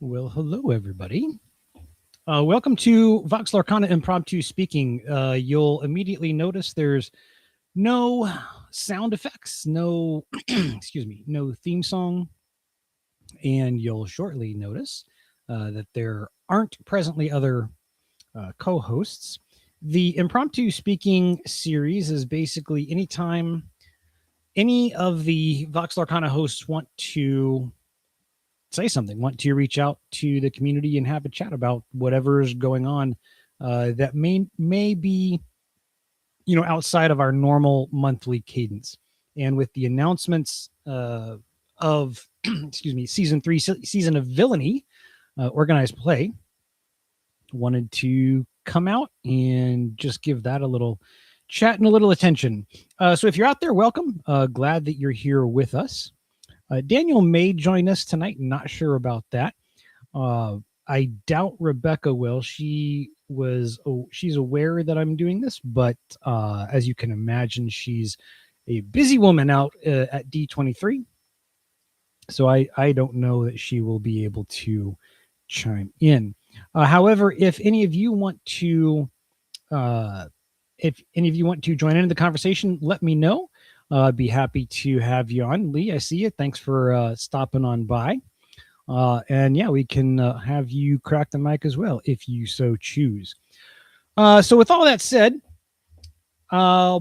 Well, hello, everybody. Welcome to Vox Lorcana Impromptu Speaking. You'll immediately notice there's no sound effects, no, excuse me, no theme song, and you'll shortly notice that there aren't presently other co-hosts. The Impromptu Speaking series is basically anytime any of the Vox Lorcana hosts want to say something, want to reach out to the community and have a chat about whatever is going on that may be outside of our normal monthly cadence. And with the announcements of excuse me, season 3, season of villainy, organized play, wanted to come out and just give that a little chat and a little attention. So if you're out there, welcome. Glad that you're here with us. Daniel may join us tonight. Not sure about that. I doubt Rebecca will. She's aware that I'm doing this, but as you can imagine, she's a busy woman out at D23. So I don't know that she will be able to chime in. However, if any of you want to join into the conversation, let me know. I'd be happy to have you on. Lee, I see you. Thanks for stopping on by. And yeah, we can have you crack the mic as well if you so choose. So with all that said, I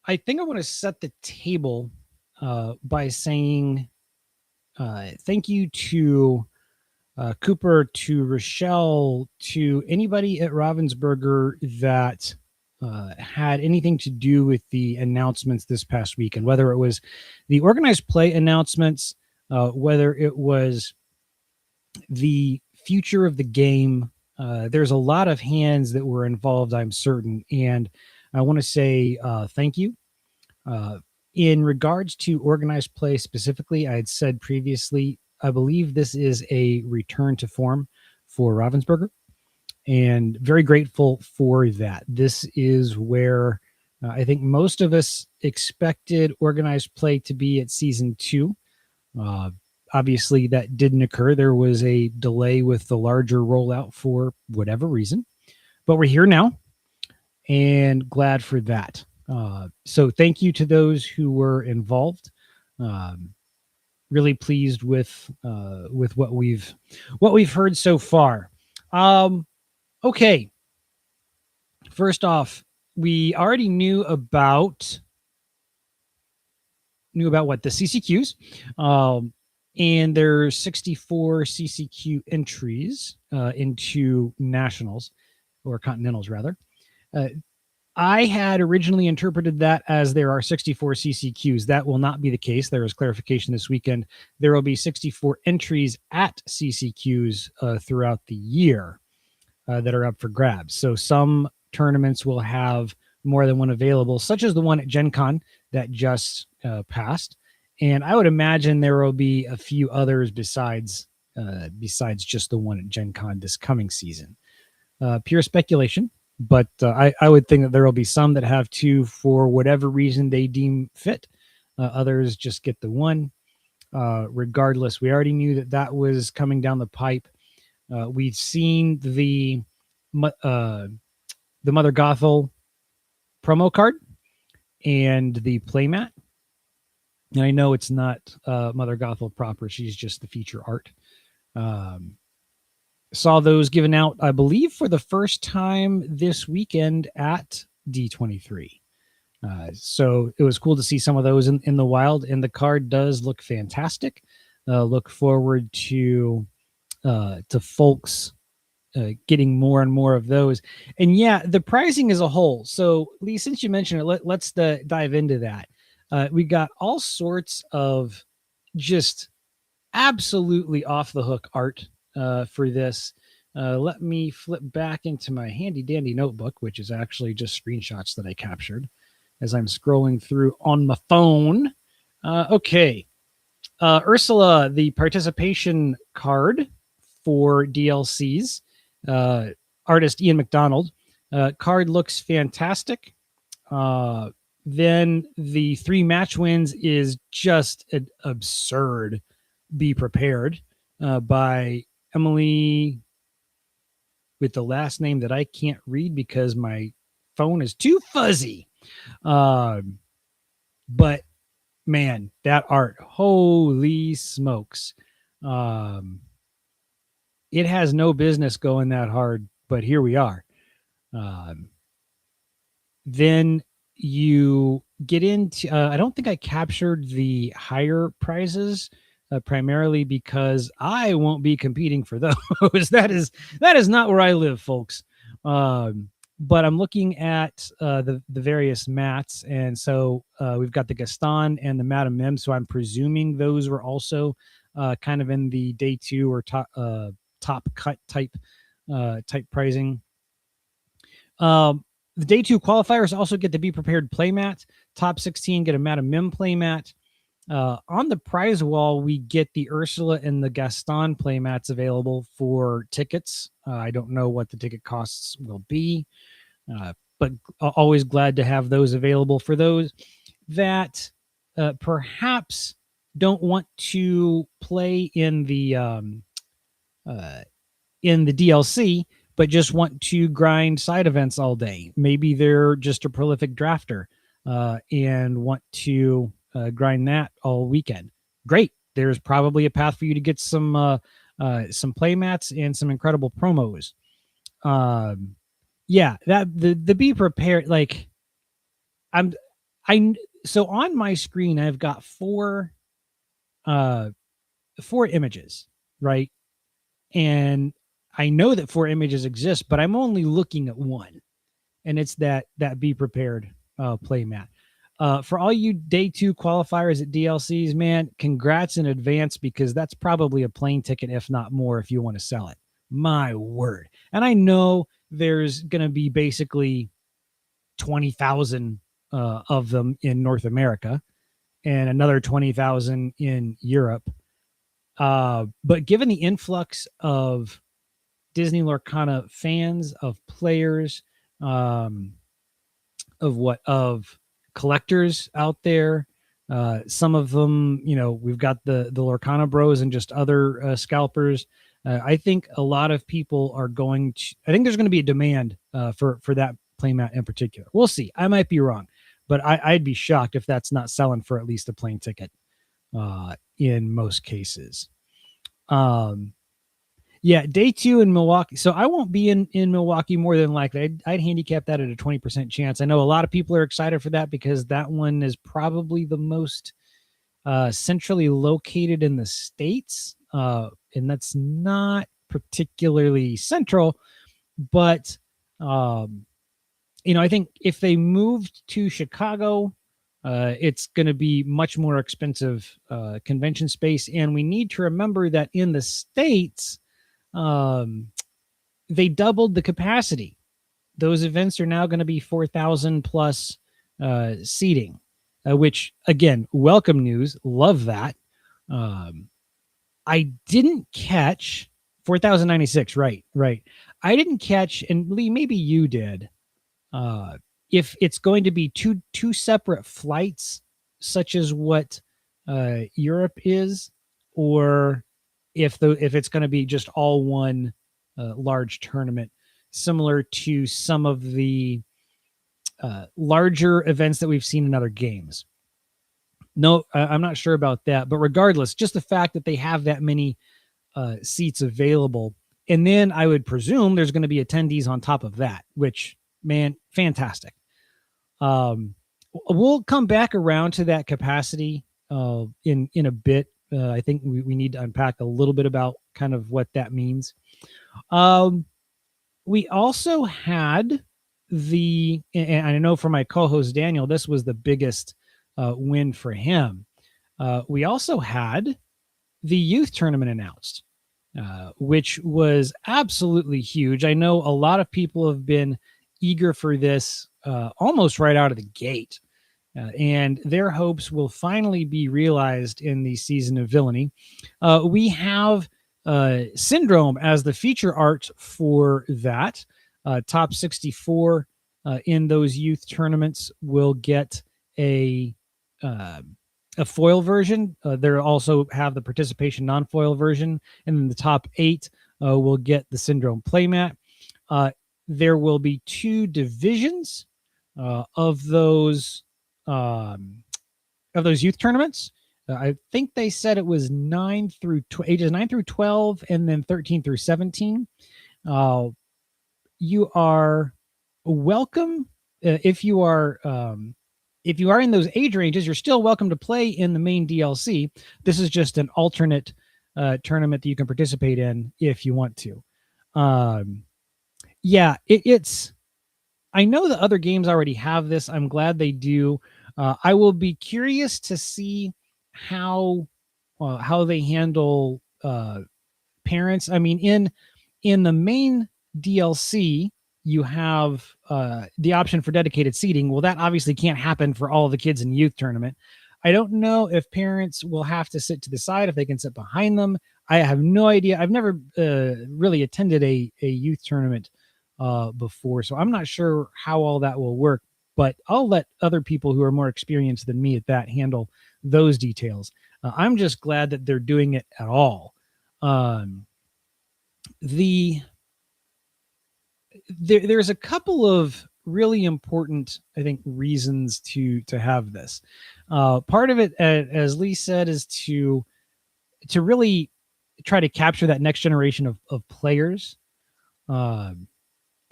think I want to set the table by saying thank you to Cooper, to Rochelle, to anybody at Ravensburger that had anything to do with the announcements this past weekend, whether it was the organized play announcements, whether it was the future of the game. There's a lot of hands that were involved, I'm certain, and I want to say thank you. In regards to organized play specifically, I had said previously, I believe this is a return to form for Ravensburger, and very grateful for that. This is where I think most of us expected organized play to be at season 2. Obviously, that didn't occur. There was a delay with the larger rollout for whatever reason, but we're here now, and glad for that. So thank you to those who were involved. Really pleased with what we've heard so far. Okay. First off, we already knew about what the CCQs, and there's 64 CCQ entries into nationals or continentals rather. I had originally interpreted that as there are 64 CCQs. That will not be the case. There is clarification this weekend. There will be 64 entries at CCQs throughout the year that are up for grabs. So some tournaments will have more than one available, such as the one at Gen Con that just passed. And I would imagine there will be a few others besides just the one at Gen Con this coming season. Pure speculation. But I would think that there will be some that have 2 for whatever reason they deem fit. Others just get the 1. Regardless, we already knew that was coming down the pipe. We've seen the Mother Gothel promo card and the playmat. And I know it's not Mother Gothel proper. She's just the feature art. Saw those given out, I believe, for the first time this weekend at D23. So it was cool to see some of those in the wild, and the card does look fantastic. Look forward to folks getting more and more of those. And yeah, the pricing as a whole. So Lee, since you mentioned it, let's dive into that. We got all sorts of just absolutely off the hook art for this. Let me flip back into my handy dandy notebook, which is actually just screenshots that I captured as I'm scrolling through on my phone. Okay. Ursula, the participation card for DLCs, artist Ian McDonald. Card looks fantastic. Then the 3 match wins is just absurd. Be prepared. by Emily with the last name that I can't read because my phone is too fuzzy. But man, that art, holy smokes. Um, it has no business going that hard, but here we are. Um, then you get into, I don't think I captured the higher prizes, primarily because I won't be competing for those. That is not where I live, folks. But I'm looking at the various mats, and so we've got the Gaston and the Madame Mim. So I'm presuming those were also kind of in the day two or top cut type pricing. The day two qualifiers also get the Be Prepared playmat. Top 16 get a Madame Mim playmat. On the prize wall, we get the Ursula and the Gaston playmats available for tickets. I don't know what the ticket costs will be, but always glad to have those available for those that perhaps don't want to play in the DLC, but just want to grind side events all day. Maybe they're just a prolific drafter and want to grind that all weekend. Great. There's probably a path for you to get some play mats and some incredible promos. Yeah, that the Be Prepared, like so on my screen I've got four images, right? And I know that 4 images exist, but I'm only looking at one, and it's that Be Prepared playmat. For all you day two qualifiers at DLCs, man, congrats in advance, because that's probably a plane ticket, if not more, if you want to sell it. My word. And I know there's going to be basically 20,000 of them in North America and another 20,000 in Europe. But given the influx of Disney Lorcana fans, of players, of collectors out there, some of them, we've got the Lorcana bros and just other scalpers. I think a lot of people are I think there's going to be a demand for that playmat in particular. We'll see. I might be wrong, but I'd be shocked if that's not selling for at least a plane ticket in most cases. Yeah, day two in Milwaukee. So I won't be in Milwaukee more than likely. I'd handicap that at a 20% chance. I know a lot of people are excited for that because that one is probably the most centrally located in the States. And that's not particularly central, but, I think if they moved to Chicago, it's going to be much more expensive convention space. And we need to remember that in the States, they doubled the capacity. Those events are now going to be 4,000 plus seating, which, again, welcome news. Love that. I didn't catch 4,096. Right. I didn't catch, and Lee, maybe you did, if it's going to be two separate flights, such as what Europe is, or if it's going to be just all one large tournament, similar to some of the larger events that we've seen in other games. No, I'm not sure about that, but regardless, just the fact that they have that many seats available, and then I would presume there's going to be attendees on top of that, which, man, fantastic. We'll come back around to that capacity in a bit. I think we need to unpack a little bit about kind of what that means. We also had and I know for my co-host Daniel, this was the biggest win for him. We also had the youth tournament announced, which was absolutely huge. I know a lot of people have been eager for this almost right out of the gate. And their hopes will finally be realized in the Season of Villainy. We have Syndrome as the feature art for that. Top 64 in those youth tournaments will get a a foil version. There also have the participation non-foil version, and then the top 8 will get the Syndrome playmat. There will be 2 divisions of those youth tournaments. I think they said it was ages 9 through 12, and then 13 through 17. You are welcome if you are in those age ranges. You're still welcome to play in the main DLC. This is just an alternate tournament that you can participate in if you want to. It's. I know the other games already have this. I'm glad they do. I will be curious to see how they handle parents. I mean, in the main DLC, you have the option for dedicated seating. Well, that obviously can't happen for all the kids in youth tournament. I don't know if parents will have to sit to the side, if they can sit behind them. I have no idea. I've never really attended a youth tournament before, so I'm not sure how all that will work, but I'll let other people who are more experienced than me at that handle those details. I'm just glad that they're doing it at all. There's a couple of really important, I think, reasons to have this. Part of it, as Lee said, is to really try to capture that next generation of players,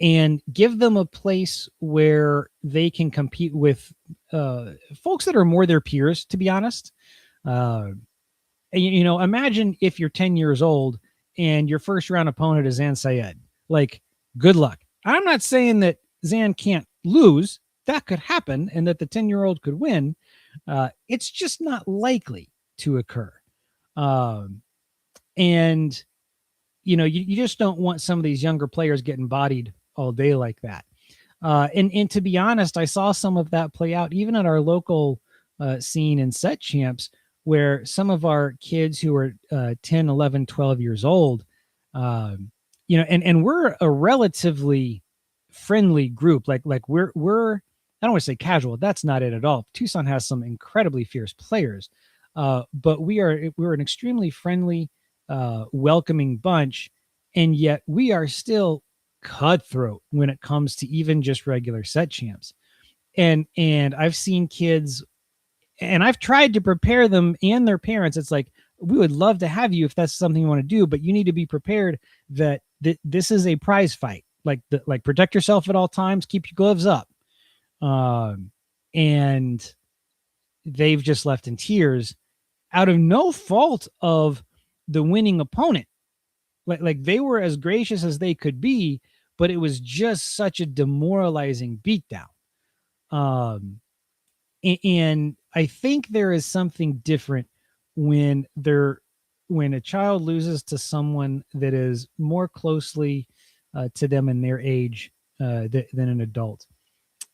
and give them a place where they can compete with folks that are more their peers, to be honest. Imagine if you're 10 years old and your first round opponent is Zan Syed. Like, good luck. I'm not saying that Zan can't lose. That could happen, and that the 10-year-old could win. It's just not likely to occur. And, you just don't want some of these younger players getting bodied all day like that. And to be honest, I saw some of that play out even at our local scene in Set Champs, where some of our kids who are 10, 11, 12 years old, and we're a relatively friendly group. Like we're I don't want to say casual. That's not it at all. Tucson has some incredibly fierce players, but we're an extremely friendly, welcoming bunch, and yet we are still cutthroat when it comes to even just regular Set Champs. And I've seen kids, and I've tried to prepare them and their parents. It's like, we would love to have you if that's something you want to do, but you need to be prepared that this is a prize fight. Like protect yourself at all times, keep your gloves up. And they've just left in tears out of no fault of the winning opponent. Like they were as gracious as they could be, but it was just such a demoralizing beatdown. And I think there is something different when a child loses to someone that is more closely to them in their age than an adult.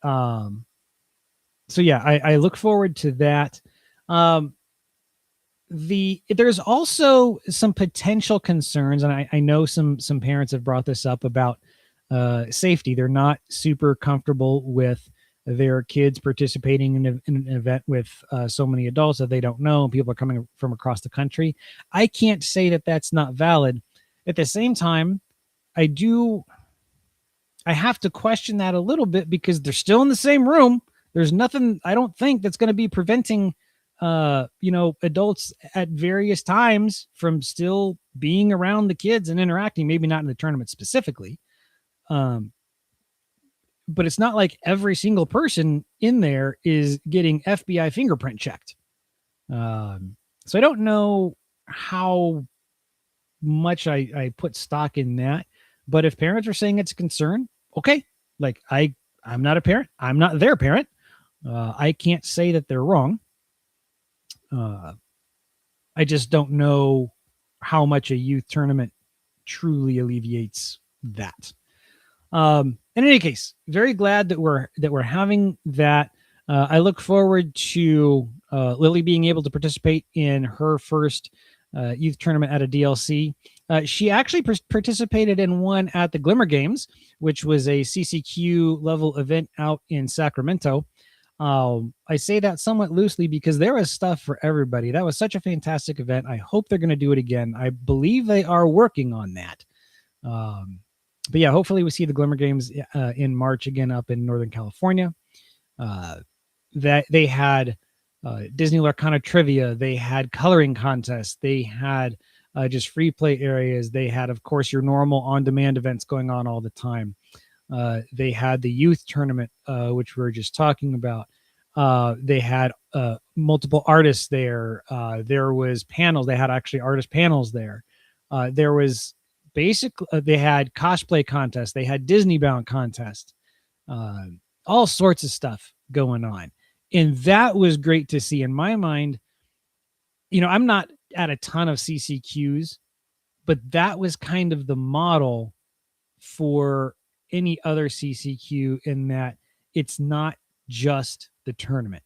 So yeah, I look forward to that. There's also some potential concerns, and I know some parents have brought this up about safety. They're not super comfortable with their kids participating in an event with so many adults that they don't know, and people are coming from across the country. I can't say that that's not valid. At the same time, I have to question that a little bit, because they're still in the same room. There's nothing, I don't think, that's going to be preventing adults at various times from still being around the kids and interacting, maybe not in the tournament specifically. But it's not like every single person in there is getting FBI fingerprint checked. So I don't know how much I put stock in that, but if parents are saying it's a concern, okay. Like I'm not a parent. I'm not their parent. I can't say that they're wrong. I just don't know how much a youth tournament truly alleviates that. In any case, very glad that we're having that. I look forward to Lily being able to participate in her first youth tournament at a DLC. She actually participated in one at the Glimmer Games, which was a CCQ level event out in Sacramento. I say that somewhat loosely because there was stuff for everybody. That was such a fantastic event. I hope they're going to do it again. I believe they are working on that. But yeah, hopefully we see the Glimmer Games in March again up in Northern California. That they had Disney Lorcana trivia, they had coloring contests, they had just free play areas, they had, of course, your normal on-demand events going on all the time. They had the youth tournament, which we were just talking about. They had multiple artists there. There was panels. They had actually artist panels there. There was basically they had cosplay contests. They had Disney bound contests. All sorts of stuff going on, and that was great to see. In my mind, I'm not at a ton of CCQs, but that was kind of the model for any other CCQ, in that it's not just the tournament.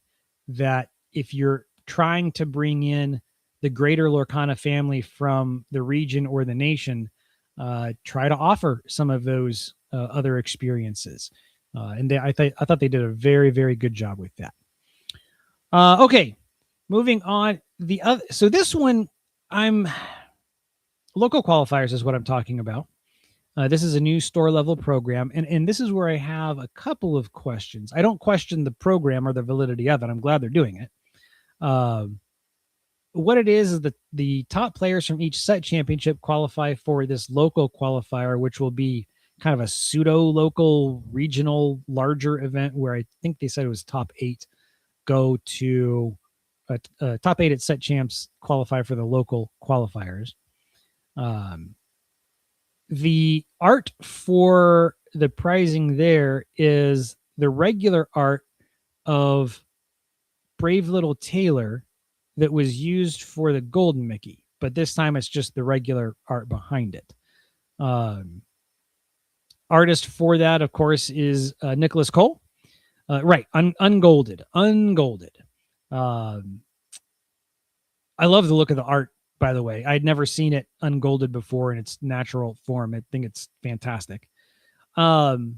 That if you're trying to bring in the greater Lorcana family from the region or the nation, try to offer some of those other experiences. And I thought they did a very, very good job with that. Okay, moving on. So this one, local qualifiers is what I'm talking about. This is a new store level program, and this is where I have a couple of questions. I don't question the program or the validity of it. I'm glad they're doing it. What it is that the top players from each set championship qualify for this local qualifier, which will be kind of a pseudo local regional larger event where I think they said it was top 8 go to top 8 at set champs qualify for the local qualifiers. The art for the prizing there is the regular art of Brave Little Taylor that was used for the Golden Mickey, but this time it's just the regular art behind it. Artist for that, of course, is Nicholas Cole. Right, ungolded. I love the look of the art, by the way. I'd never seen it ungolded before in its natural form. I think it's fantastic. It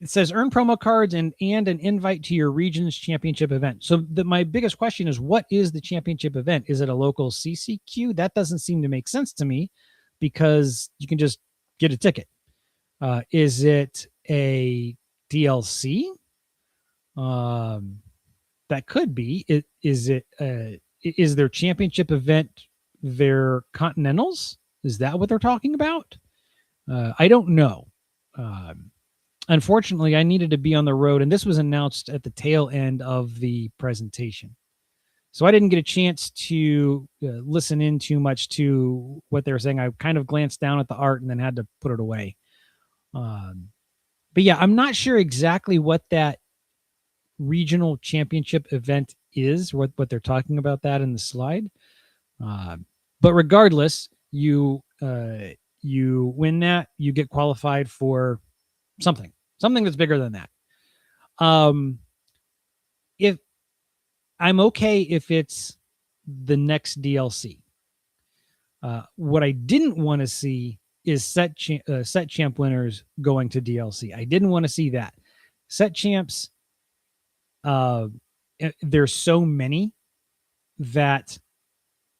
says earn promo cards and an invite to your region's championship event. So my biggest question is, what is the championship event? Is it a local CCQ? That doesn't seem to make sense to me, because you can just get a ticket. Is it a DLC? That could be. Is their championship event their continentals? Is that what they're talking about? I don't know. Unfortunately, I needed to be on the road, and this was announced at the tail end of the presentation. So I didn't get a chance to listen in too much to what they were saying. I kind of glanced down at the art and then had to put it away. But yeah, I'm not sure exactly what that regional championship event is, what they're talking about that in the slide. But regardless, you win that, you get qualified for something that's bigger than that. If I'm okay if it's the next DLC. What I didn't want to see is set champ winners going to DLC. I didn't want to see that. Set champs, there's so many that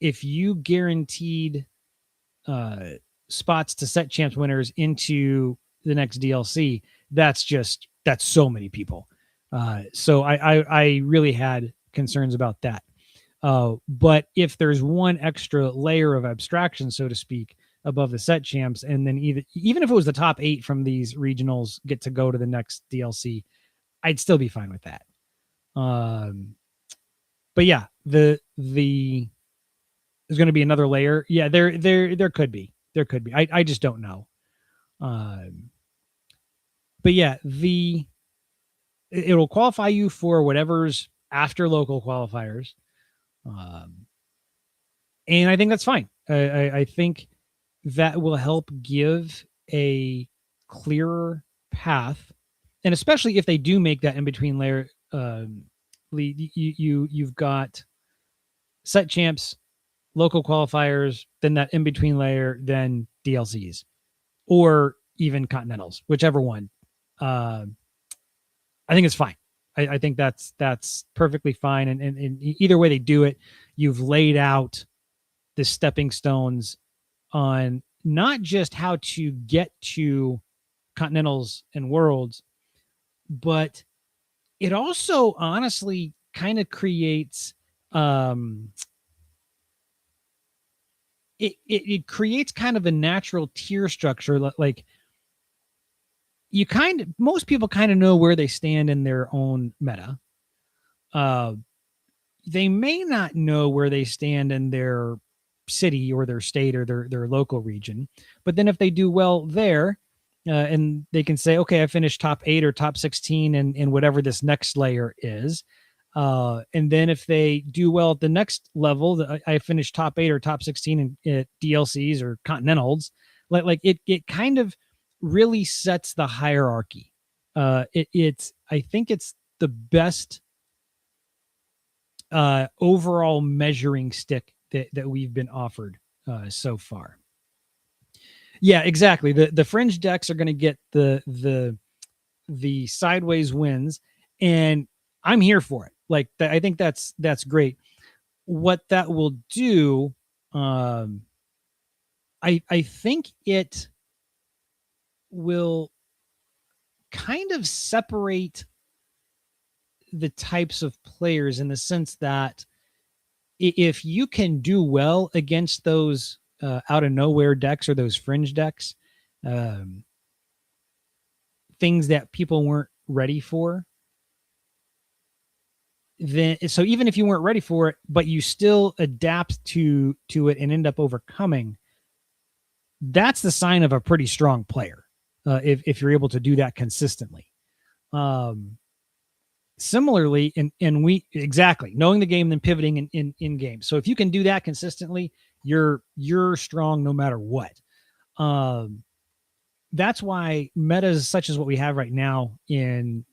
if you guaranteed spots to set champs winners into the next DLC, that's so many people. So I really had concerns about that. But if there's one extra layer of abstraction, so to speak, above the set champs, and then even if it was the top 8 from these regionals get to go to the next DLC, I'd still be fine with that. But yeah, there's going to be another layer. Yeah, there could be. I just don't know. But yeah, it'll qualify you for whatever's after local qualifiers. And I think that's fine. I think that will help give a clearer path, and especially if they do make that in between layer. You've got set champs, local qualifiers, then that in between layer, then DLCs, or even continentals, whichever one. I think it's fine. I think that's perfectly fine. And either way they do it, you've laid out the stepping stones on not just how to get to continentals and worlds, but it also honestly kind of creates it creates kind of a natural tier structure. Like most people kind of know where they stand in their own meta. uh they may not know where they stand in their city or their state or their local region. But then if they do well there, and they can say, okay, I finished top 8 or top 16 in whatever this next layer is. And then if they do well at the next level, I finished top 8 or top 16 in DLCs or continentals. It kind of really sets the hierarchy. I think it's the best overall measuring stick that we've been offered so far. Yeah, exactly. The fringe decks are going to get the sideways wins, and I'm here for it. Like I think that's great. What that will do, I think it will kind of separate the types of players in the sense that if you can do well against those out of nowhere decks or those fringe decks, things that people weren't ready for, then so even if you weren't ready for it, but you still adapt to it and end up overcoming, that's the sign of a pretty strong player. If you're able to do that consistently. Similarly, and we exactly knowing the game, then pivoting in game. So if you can do that consistently, you're strong no matter what. That's why metas such as what we have right now in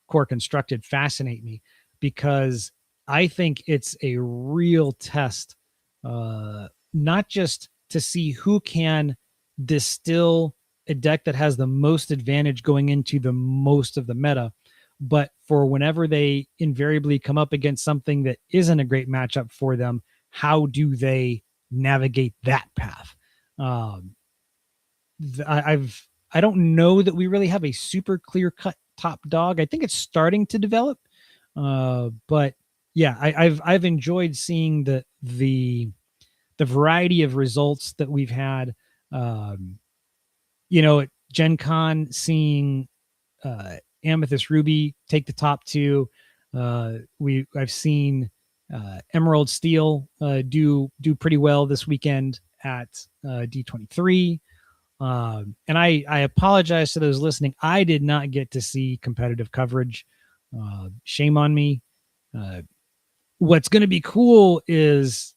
Core Constructed fascinate me, because I think it's a real test, not just to see who can distill a deck that has the most advantage going into the most of the meta, but for whenever they invariably come up against something that isn't a great matchup for them, how do they navigate that path? I don't know that we really have a super clear cut top dog. I think it's starting to develop, but yeah, I've enjoyed seeing the variety of results that we've had. At Gen Con, seeing Amethyst Ruby take the top 2. I've seen Emerald Steel do pretty well this weekend at D23. And I apologize to those listening. I did not get to see competitive coverage. Shame on me. What's going to be cool is,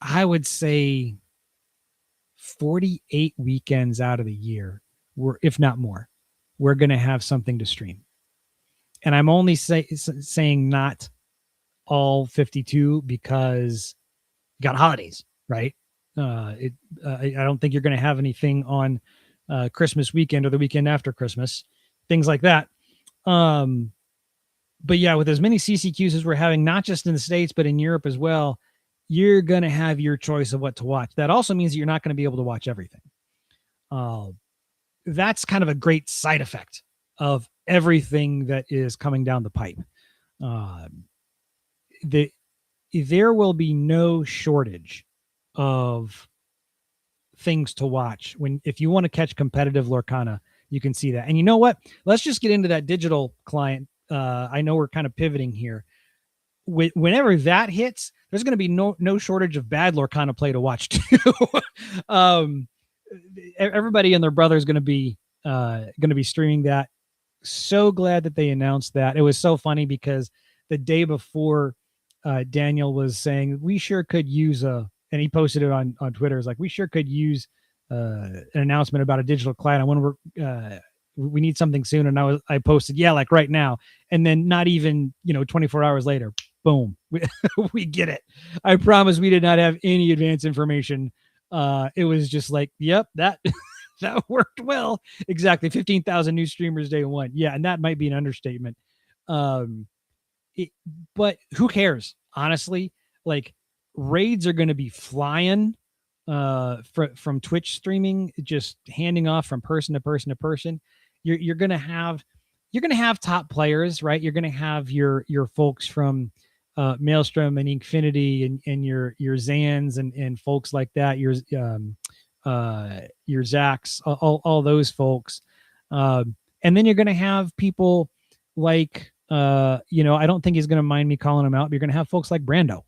I would say 48 weekends out of the year, if not more, we're going to have something to stream. And I'm only saying not all 52 because you got holidays, right? I don't think you're going to have anything on Christmas weekend or the weekend after Christmas, things like that. But yeah, with as many CCQs as we're having, not just in the States, but in Europe as well, you're going to have your choice of what to watch. That also means that you're not going to be able to watch everything. That's kind of a great side effect of everything that is coming down the pipe. There will be no shortage of things to watch if you want to catch competitive Lorcana. You can see that. And you know what? Let's just get into that digital client. I know we're kind of pivoting here. Whenever that hits, there's going to be no shortage of bad Lorcana play to watch too. Everybody and their brother is going to be streaming that. So glad that they announced that. It was so funny because the day before, Daniel was saying we sure could use and he posted it on Twitter. It's like, we sure could use an announcement about a digital client. I wonder we need something soon. And I posted, yeah, like right now. And then not even 24 hours later, boom, we get it. I promise we did not have any advanced information. It was just like, yep, that that worked well. Exactly. 15,000 new streamers day 1. Yeah. And that might be an understatement. Um, it, but who cares? Honestly, like raids are going to be flying from Twitch streaming, just handing off from person to person to person. You're going to have top players, right? You're going to have your folks from Maelstrom and Infinity and your Zans and folks like that. Your Zax, all those folks. And then you're going to have people like I don't think he's going to mind me calling him out. But you're going to have folks like Brando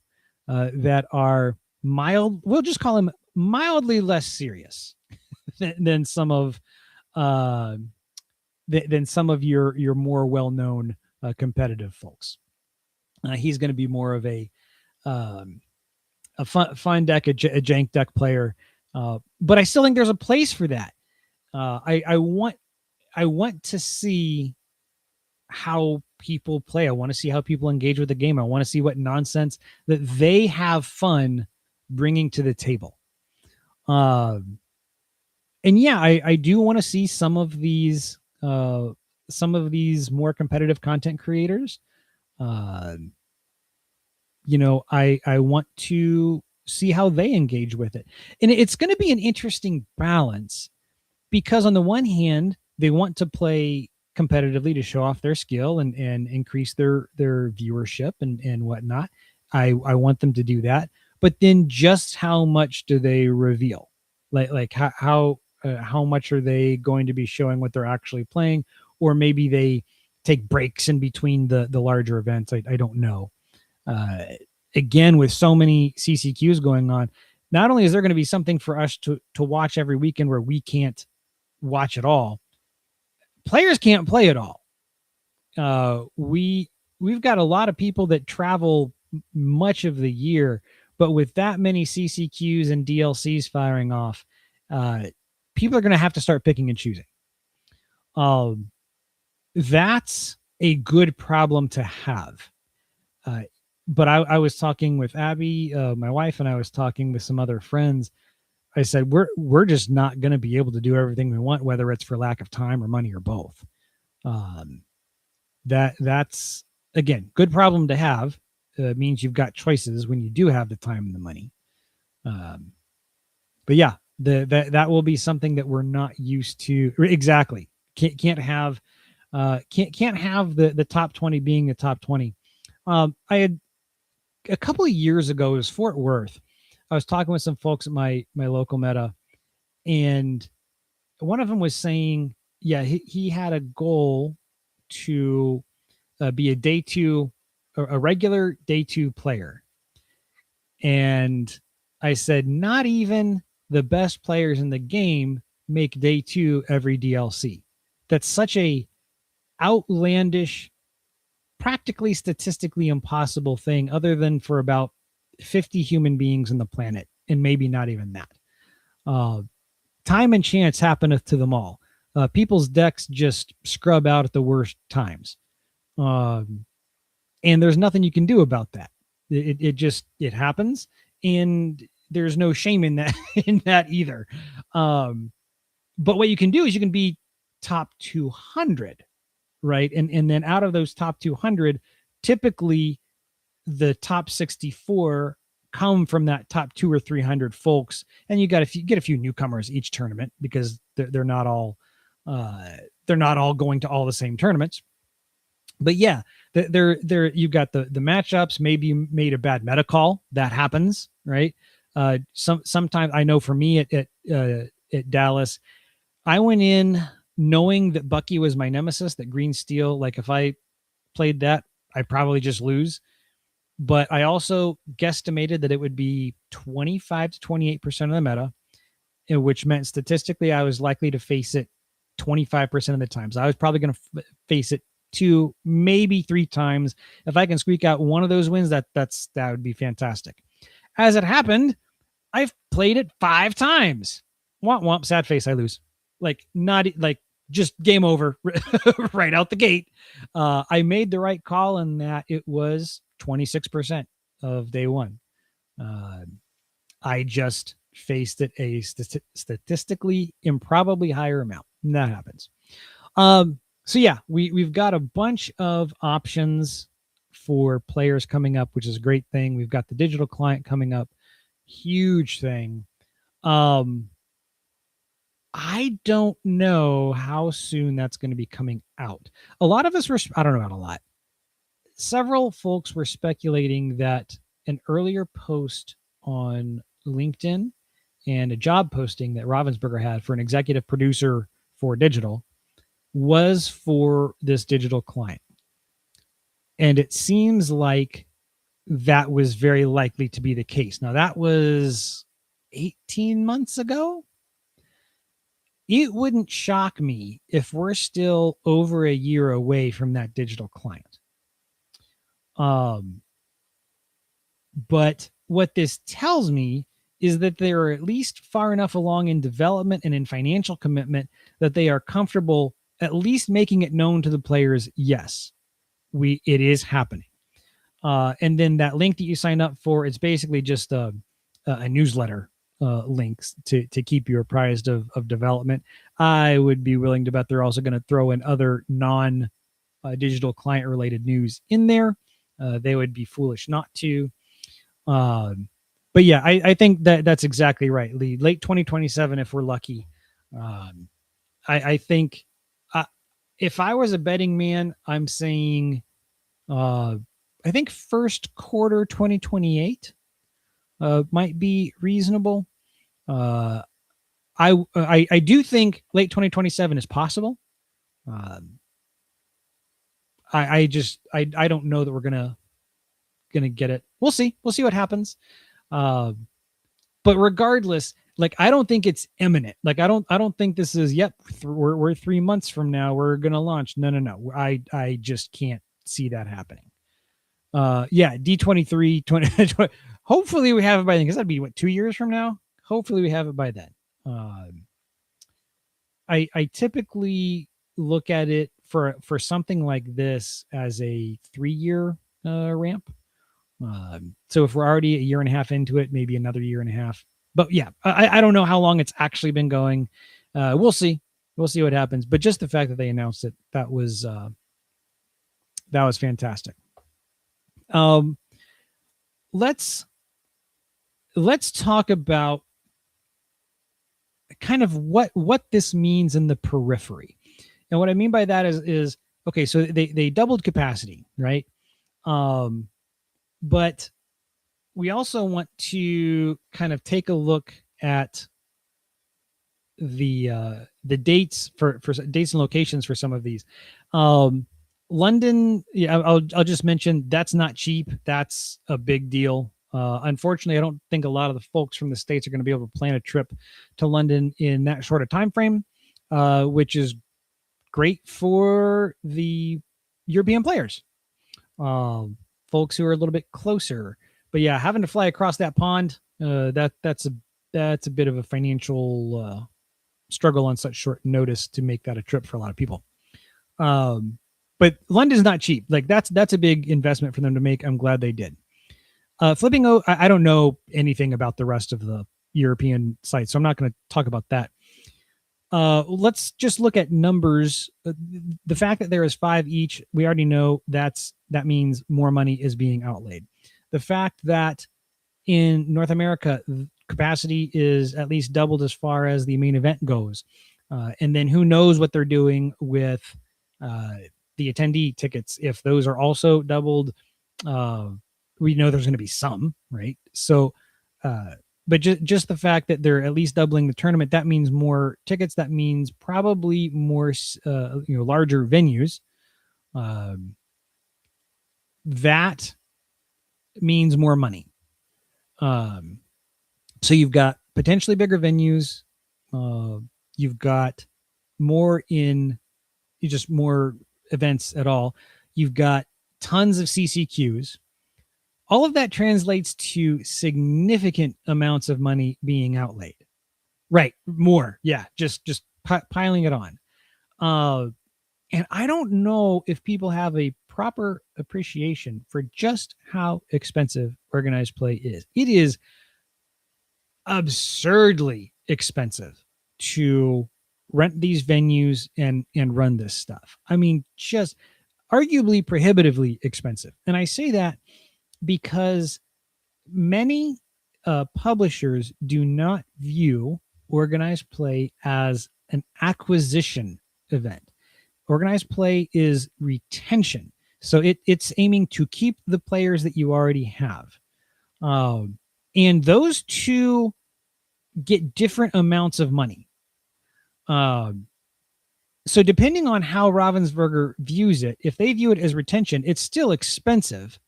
that are mild. We'll just call him mildly less serious than some of uh, than some of your more well known competitive folks. He's going to be more of a fun deck, a jank deck player, but I still think there's a place for that. I want to see how people play. I want to see how people engage with the game. I want to see what nonsense that they have fun bringing to the table. And yeah, I do want to see some of these more competitive content creators. I want to see how they engage with it. And it's going to be an interesting balance because on the one hand, they want to play competitively to show off their skill and increase their viewership and whatnot. I want them to do that. But then just how much do they reveal? Like how much are they going to be showing what they're actually playing? Or maybe they take breaks in between the larger events. I don't know. Again, with so many CCQs going on, not only is there going to be something for us to watch every weekend where we can't watch it all, players can't play it all. We've got a lot of people that travel much of the year, but with that many CCQs and DLCs firing off, people are going to have to start picking and choosing. That's a good problem to have. But I was talking with Abby, my wife, and I was talking with some other friends. I said, we're just not going to be able to do everything we want, whether it's for lack of time or money or both. That's again, good problem to have. Means you've got choices when you do have the time and the money. But yeah, that will be something that we're not used to. Exactly. Can't have the top 20 being the top 20. I had a couple of years ago, it was Fort Worth. I was talking with some folks at my local meta, and one of them was saying, yeah, he had a goal to be a day two, a regular day two player. And I said, not even the best players in the game make day two every DLC. That's such a outlandish, practically statistically impossible thing, other than for about 50 human beings on the planet, and maybe not even that. Time and chance happeneth to them all. People's decks just scrub out at the worst times. And there's nothing you can do about that. It happens, and there's no shame in that in that either. But what you can do is you can be top 200, right? And then out of those top 200, typically the top 64 come from that top 200 or 300 folks, and you get a few newcomers each tournament because they're not all going to all the same tournaments. But yeah, there you've got the matchups. Maybe you made a bad meta call. That happens, right? Sometimes I know for me at Dallas, I went in knowing that Bucky was my nemesis, that green steel. Like if I played that, I'd probably just lose. But I also guesstimated that it would be 25 to 28% of the meta, which meant statistically I was likely to face it 25% of the time. So I was probably going to face it 2, maybe 3 times. If I can squeak out one of those wins, that would be fantastic. As it happened, I've played it 5 times. Womp womp, sad face, I lose. Just game over right out the gate. I made the right call in that it was 26% of day one. I just faced it a statistically improbably higher amount. And that happens. So yeah, we've got a bunch of options for players coming up, which is a great thing. We've got the digital client coming up, huge thing. I don't know how soon that's going to be coming out. A lot of us were, I don't know about a lot. Several folks were speculating that an earlier post on LinkedIn and a job posting that Ravensburger had for an executive producer for digital was for this digital client. And it seems like that was very likely to be the case. Now, that was 18 months ago. It wouldn't shock me if we're still over a year away from that digital client. But what this tells me is that they are at least far enough along in development and in financial commitment that they are comfortable at least making it known to the players, yes, it is happening. And then that link that you sign up for, it's basically just a newsletter links to keep you apprised of development. I would be willing to bet they're also going to throw in other non-digital client related news in there. They would be foolish not to. But yeah, I think that's exactly right, Lee. Late 2027, if we're lucky. I think if I was a betting man, I'm saying I think first quarter 2028 might be reasonable. I do think late 2027 is possible. I don't know that we're gonna get it. We'll see what happens. But regardless, like I don't think it's imminent. Like I don't think this is we're 3 months from now we're gonna launch. No. I just can't see that happening. Yeah, D23 20, hopefully we have it by then, because that'd be what, 2 years from now. Hopefully we have it by then. I typically look at it for something like this as a 3-year ramp. So if we're already a year and a half into it, maybe another year and a half. But yeah, I don't know how long it's actually been going. We'll see what happens. But just the fact that they announced it, that was fantastic. Let's talk about kind of what this means in the periphery. And what I mean by that is okay, so they doubled capacity, right? But we also want to kind of take a look at the dates for dates and locations for some of these. London, yeah, I'll just mention that's not cheap. That's a big deal. Unfortunately, I don't think a lot of the folks from the States are going to be able to plan a trip to London in that short a time frame, which is great for the European players, folks who are a little bit closer. But yeah, having to fly across that pond, that's a bit of a financial struggle on such short notice to make that a trip for a lot of people. But London's not cheap. Like that's a big investment for them to make. I'm glad they did. Flipping, I don't know anything about the rest of the European sites, so I'm not going to talk about that. Let's just look at numbers. The fact that there is 5 each, we already know that means more money is being outlaid. The fact that in North America, capacity is at least doubled as far as the main event goes. And then who knows what they're doing with the attendee tickets. If those are also doubled, we know there's going to be some, right? So, but just the fact that they're at least doubling the tournament, that means more tickets. That means probably more, larger venues. That means more money. So you've got potentially bigger venues. You've got more events at all. You've got tons of CCQs. All of that translates to significant amounts of money being outlaid. Right. More. Yeah. Just piling it on. And I don't know if people have a proper appreciation for just how expensive organized play is. It is absurdly expensive to rent these venues and run this stuff. I mean, just arguably prohibitively expensive. And I say that because many publishers do not view organized play as an acquisition event. Organized play is retention. So it's aiming to keep the players that you already have. And those two get different amounts of money. So depending on how Ravensburger views it, if they view it as retention, it's still expensive.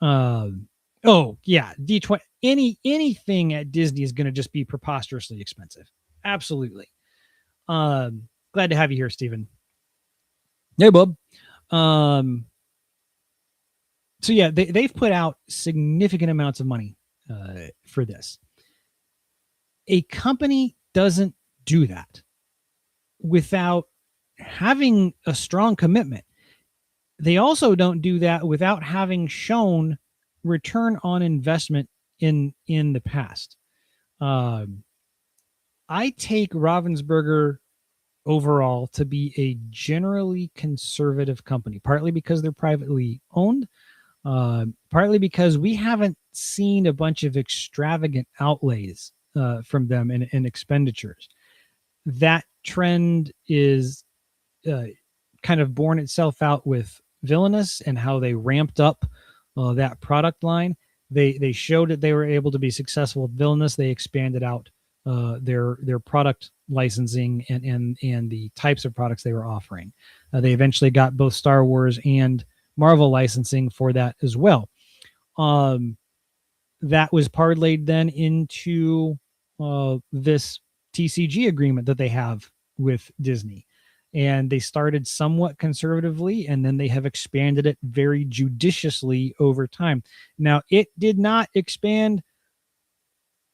Oh yeah, D20, anything at Disney is going to just be preposterously expensive. Absolutely. Glad to have you here, Stephen. Hey, Bob. So yeah, they've put out significant amounts of money for this. A company doesn't do that without having a strong commitment. They also don't do that without having shown return on investment in the past. I take Ravensburger overall to be a generally conservative company, partly because they're privately owned, partly because we haven't seen a bunch of extravagant outlays from them in expenditures. That trend is kind of borne itself out with Villainous and how they ramped up that product line. They showed that they were able to be successful with Villainous. They expanded out their product licensing and the types of products they were offering. They eventually got both Star Wars and Marvel licensing for that as well. That was parlayed then into this TCG agreement that they have with Disney. And they started somewhat conservatively, and then they have expanded it very judiciously over time. Now, it did not expand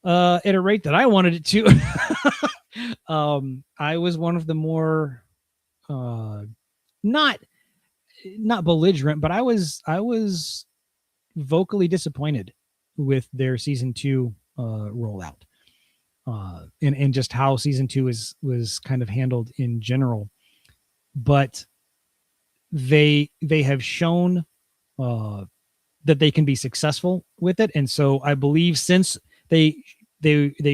at a rate that I wanted it to. I was one of the more not belligerent, but I was vocally disappointed with their season 2 rollout, and just how season 2 was kind of handled in general. But they have shown that they can be successful with it, and so I believe since they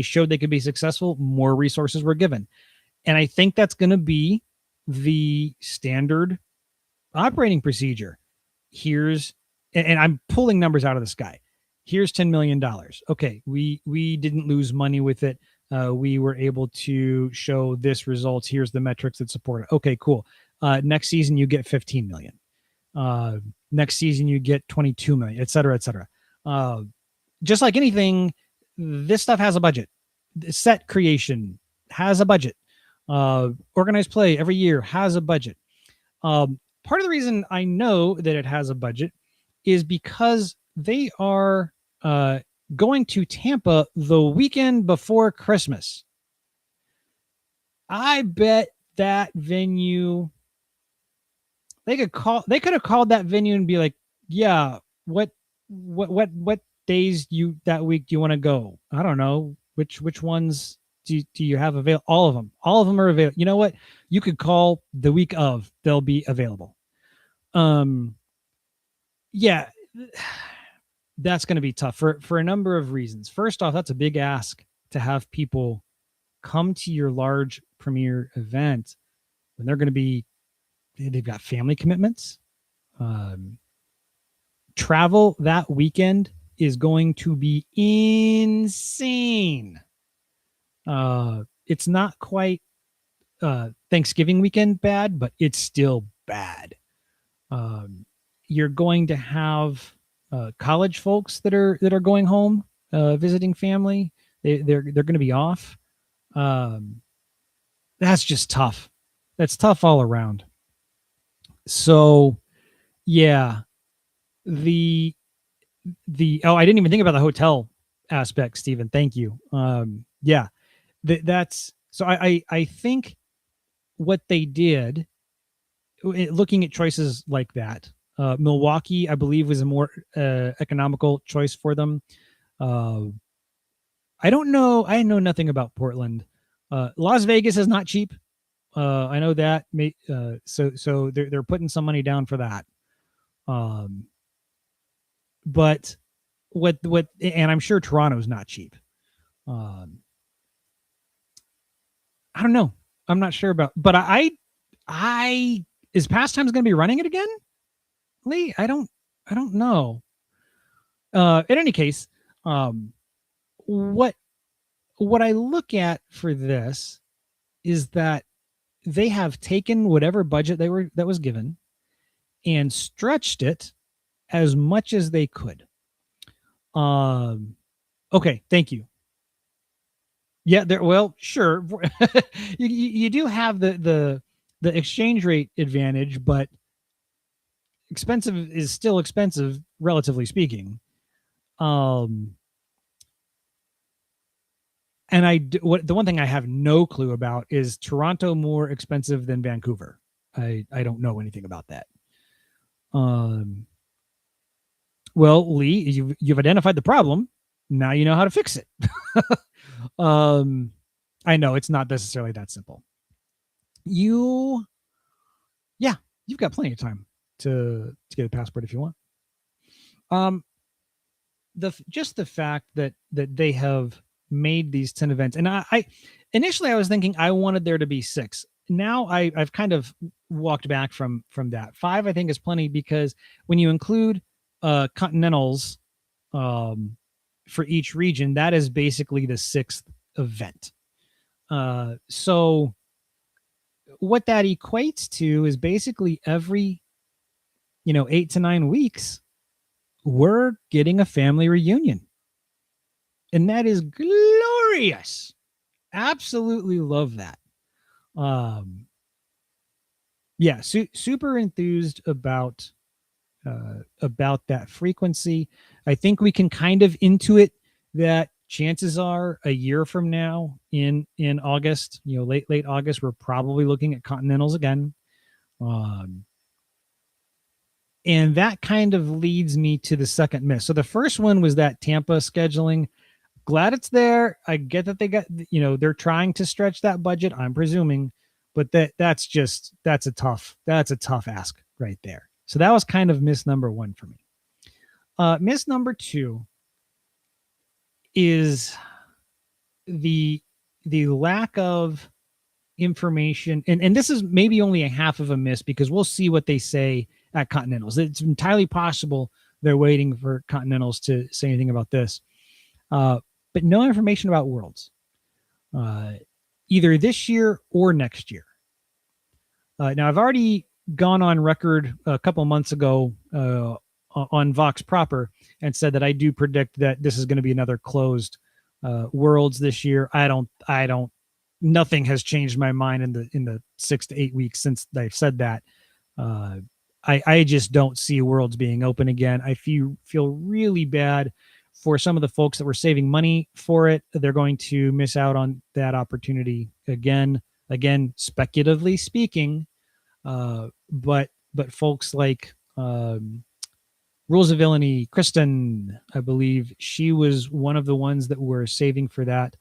showed they could be successful, more resources were given, and I think that's going to be the standard operating procedure. And I'm pulling numbers out of the sky. Here's $10 million. Okay, we didn't lose money with it. We were able to show this results. Here's the metrics that support it. Okay, cool. Next season, you get 15 million. Next season, you get 22 million, et cetera, et cetera. Just like anything, this stuff has a budget. Set creation has a budget. Organized play every year has a budget. Part of the reason I know that it has a budget is because they are going to Tampa the weekend before Christmas. I bet that venue, they could have called that venue and be like, yeah, what days that week do you want to go? I don't know. Which ones do you have available? All of them. All of them are available. You know what? You could call the week of, they'll be available. Yeah, that's going to be tough for a number of reasons. First off, that's a big ask to have people come to your large premiere event when they've got family commitments. Travel that weekend is going to be insane. It's not quite Thanksgiving weekend bad, but it's still bad. You're going to have college folks that are going home, visiting family. They're going to be off. That's just tough. That's tough all around. So, yeah, I didn't even think about the hotel aspect, Stephen. Thank you. Yeah, that's so. I think what they did, looking at choices like that, Milwaukee, I believe, was a more economical choice for them. I don't know. I know nothing about Portland. Las Vegas is not cheap. I know that. So they're putting some money down for that. But what, and I'm sure Toronto's not cheap. I don't know. I'm not sure about, but I is Pastimes going to be running it again, Lee? I don't know. In any case, what I look at for this is that they have taken whatever budget that was given and stretched it as much as they could. Okay, thank you. Yeah, there. Well, sure. You do have the exchange rate advantage, but expensive is still expensive, relatively speaking. And the one thing I have no clue about is Toronto more expensive than Vancouver. I don't know anything about that. Well, Lee, you've identified the problem. Now you know how to fix it. I know it's not necessarily that simple. You've got plenty of time to get a passport if you want. Just the fact that they have made these 10 events, and I initially I was thinking I wanted there to be 6. Now I've kind of walked back from that. 5 I think is plenty, because when you include continentals for each region, that is basically the 6th event. So what that equates to is basically every 8 to 9 weeks we're getting a family reunion, and that is glorious. Absolutely love that. Super enthused about that frequency. I think we can kind of intuit that chances are a year from now in August, late August, we're probably looking at continentals again. And that kind of leads me to the second miss. So the first one was that Tampa scheduling. Glad it's there. I get that they got, they're trying to stretch that budget, I'm presuming, but that's a tough ask right there. So that was kind of miss number 1 for me. Miss number 2 is the lack of information, and this is maybe only a half of a miss, because we'll see what they say at Continentals. It's entirely possible they're waiting for Continentals to say anything about this, but no information about Worlds, either this year or next year. Now I've already gone on record a couple months ago on Vox Proper and said that I do predict that this is going to be another closed Worlds this year. Nothing has changed my mind in the 6 to 8 weeks since I've said that. I just don't see Worlds being open again. I feel really bad for some of the folks that were saving money for it. They're going to miss out on that opportunity again, speculatively speaking. But folks like Rules of Villainy, Kristen, I believe she was one of the ones that were saving for that,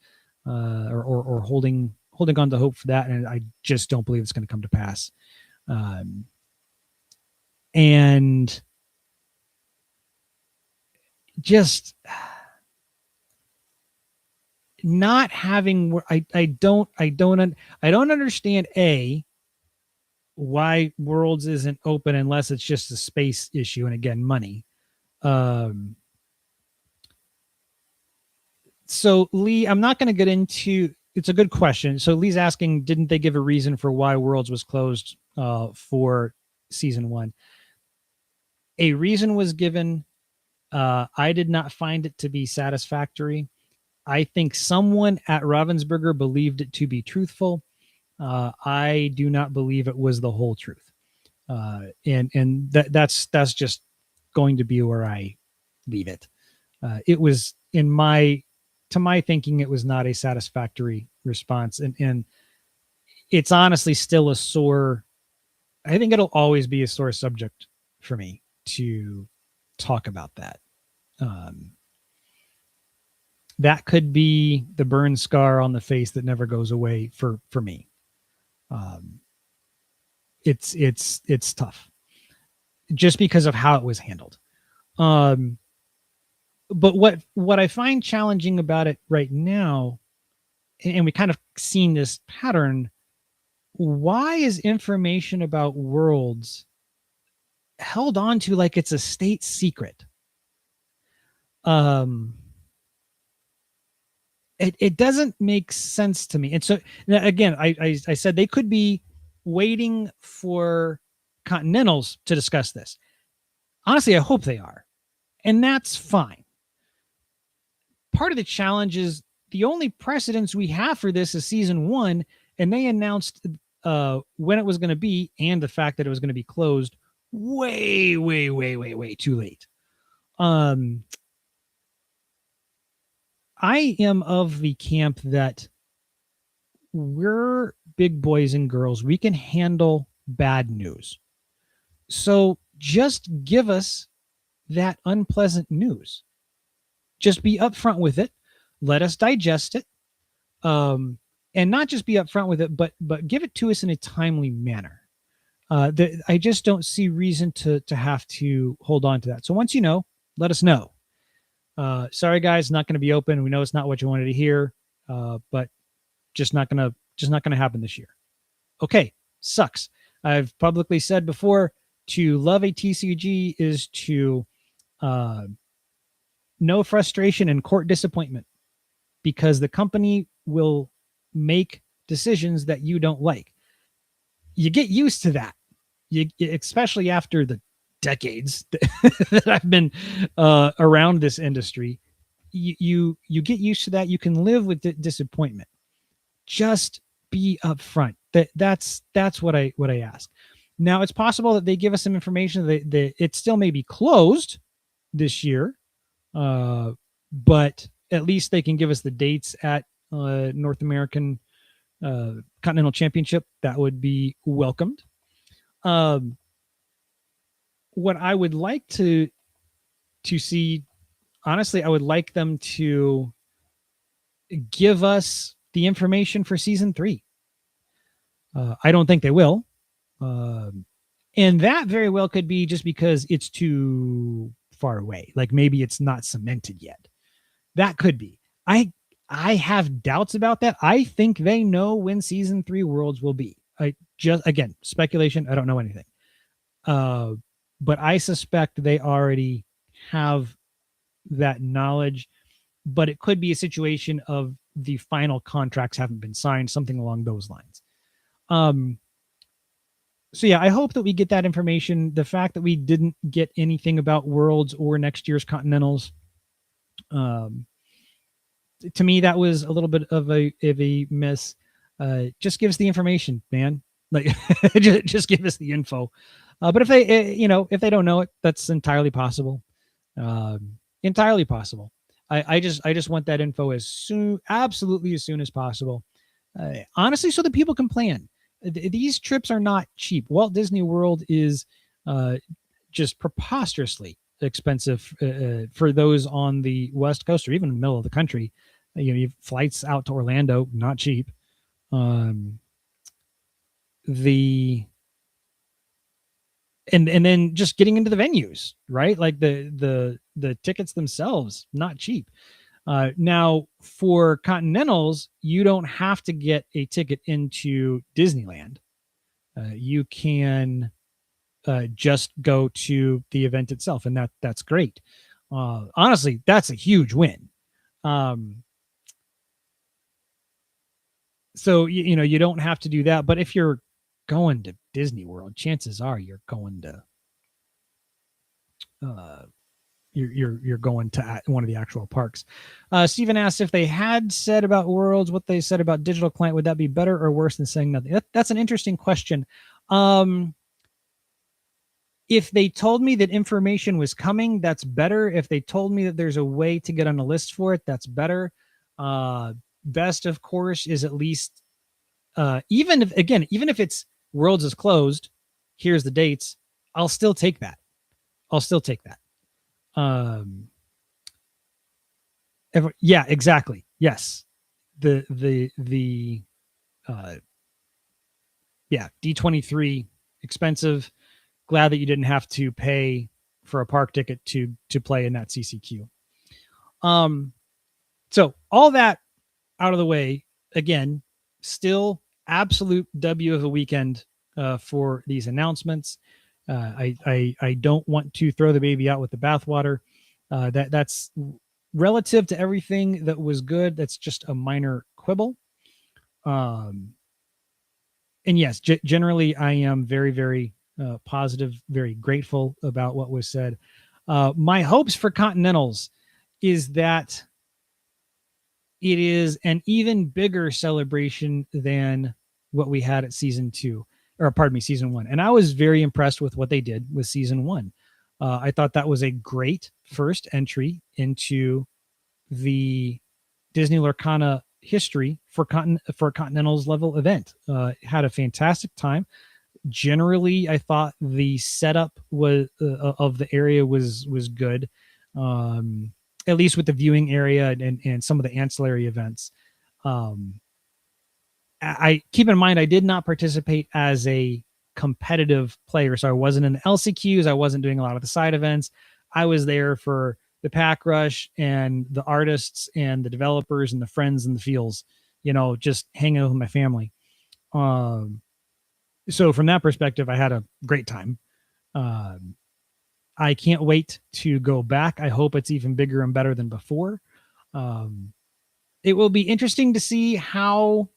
or holding on to hope for that, and I just don't believe it's going to come to pass. And just not having, I don't understand why Worlds isn't open unless it's just a space issue, and again, money. So Lee, I'm not going to get into, it's a good question. So Lee's asking, didn't they give a reason for why Worlds was closed for season 1? A reason was given. I did not find it to be satisfactory. I think someone at Ravensburger believed it to be truthful. I do not believe it was the whole truth. And that's just going to be where I leave it. It was, to my thinking, it was not a satisfactory response. And it's honestly still I think it'll always be a sore subject for me to talk about that. That could be the burn scar on the face that never goes away for me. Um, it's tough just because of how it was handled. Um, but what I find challenging about it right now, and we kind of seen this pattern, why is information about worlds held on to like it's a state secret? Um, it doesn't make sense to me. And so again, I said they could be waiting for Continentals to discuss this. Honestly, I hope they are, and that's fine. Part of the challenge is the only precedence we have for this is season 1, and they announced when it was going to be and the fact that it was going to be closed way too late. I am of the camp that we're big boys and girls. We can handle bad news. So just give us that unpleasant news. Just be upfront with it. Let us digest it. And not just be upfront with it, but give it to us in a timely manner. I just don't see reason to have to hold on to that. So once you know, let us know. Sorry guys, not going to be open. We know it's not what you wanted to hear, but just not going to happen this year. Okay, sucks. I've publicly said before, to love a TCG is to know frustration and court disappointment, because the company will make decisions that you don't like. You get used to that, especially after the decades that I've been around this industry. You get used to that. You can live with disappointment. Just be upfront. That's what I ask. Now it's possible that they give us some information that it still may be closed this year, but at least they can give us the dates at North American Continental Championship. That would be welcomed. What I would like to see, honestly, I would like them to give us the information for season 3. I don't think they will. And that very well could be just because it's too far away. Like maybe it's not cemented yet. That could be. I have doubts about that. I think they know when season 3 Worlds will be. Again, speculation. I don't know anything. But I suspect they already have that knowledge. But it could be a situation of the final contracts haven't been signed, something along those lines. So yeah, I hope that we get that information. The fact that we didn't get anything about Worlds or next year's Continentals, to me, that was a little bit of a miss. Just give us the information, man. Like, just give us the info. But if they, if they don't know it, that's entirely possible. Entirely possible. I just want that info absolutely as soon as possible. Honestly, so that people can plan. These trips are not cheap. Walt Disney World is just preposterously expensive for those on the West Coast or even in the middle of the country. You have flights out to Orlando, not cheap. And then just getting into the venues, right? Like the tickets themselves, not cheap. Now for Continentals, you don't have to get a ticket into Disneyland. You can just go to the event itself, and that's great. Honestly, that's a huge win. So you don't have to do that, but if you're going to Disney World, chances are you're going to you're going to one of the actual parks. Stephen asked if they had said about Worlds what they said about digital client, would that be better or worse than saying nothing? That's an interesting question. If they told me that information was coming, that's better. If they told me that there's a way to get on a list for it, that's better. Best, of course, is at least even if it's Worlds is closed, here's the dates, I'll still take that. Yeah, exactly. Yes. The yeah, D23 expensive. Glad that you didn't have to pay for a park ticket to play in that CCQ. So all that out of the way, again, still absolute W of a weekend for these announcements. I don't want to throw the baby out with the bathwater. That's relative to everything that was good. That's just a minor quibble. And yes, generally, I am very, very positive, very grateful about what was said. My hopes for Continentals is that it is an even bigger celebration than what we had at season 2, or pardon me, season 1. And I was very impressed with what they did with season 1. I thought that was a great first entry into the Disney Lorcana history for Continentals level event. Had a fantastic time. Generally, I thought the setup was of the area was good, at least with the viewing area and some of the ancillary events. I keep in mind I did not participate as a competitive player, so I wasn't in the LCQs. I wasn't doing a lot of the side events. I was there for the pack rush and the artists and the developers and the friends and the feels, just hanging out with my family. So from that perspective, I had a great time. I can't wait to go back. I hope it's even bigger and better than before. It will be interesting to see how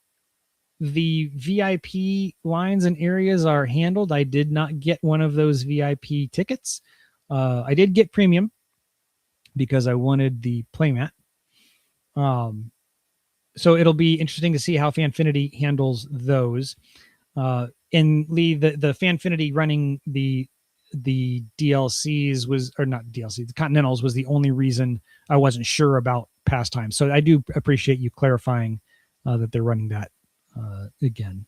the VIP lines and areas are handled. I did not get one of those VIP tickets. I did get premium because I wanted the playmat. So it'll be interesting to see how Fanfinity handles those. And Lee, the Fanfinity running the DLCs or not DLC, the Continentals was the only reason I wasn't sure about Pastime. So I do appreciate you clarifying that they're running that again.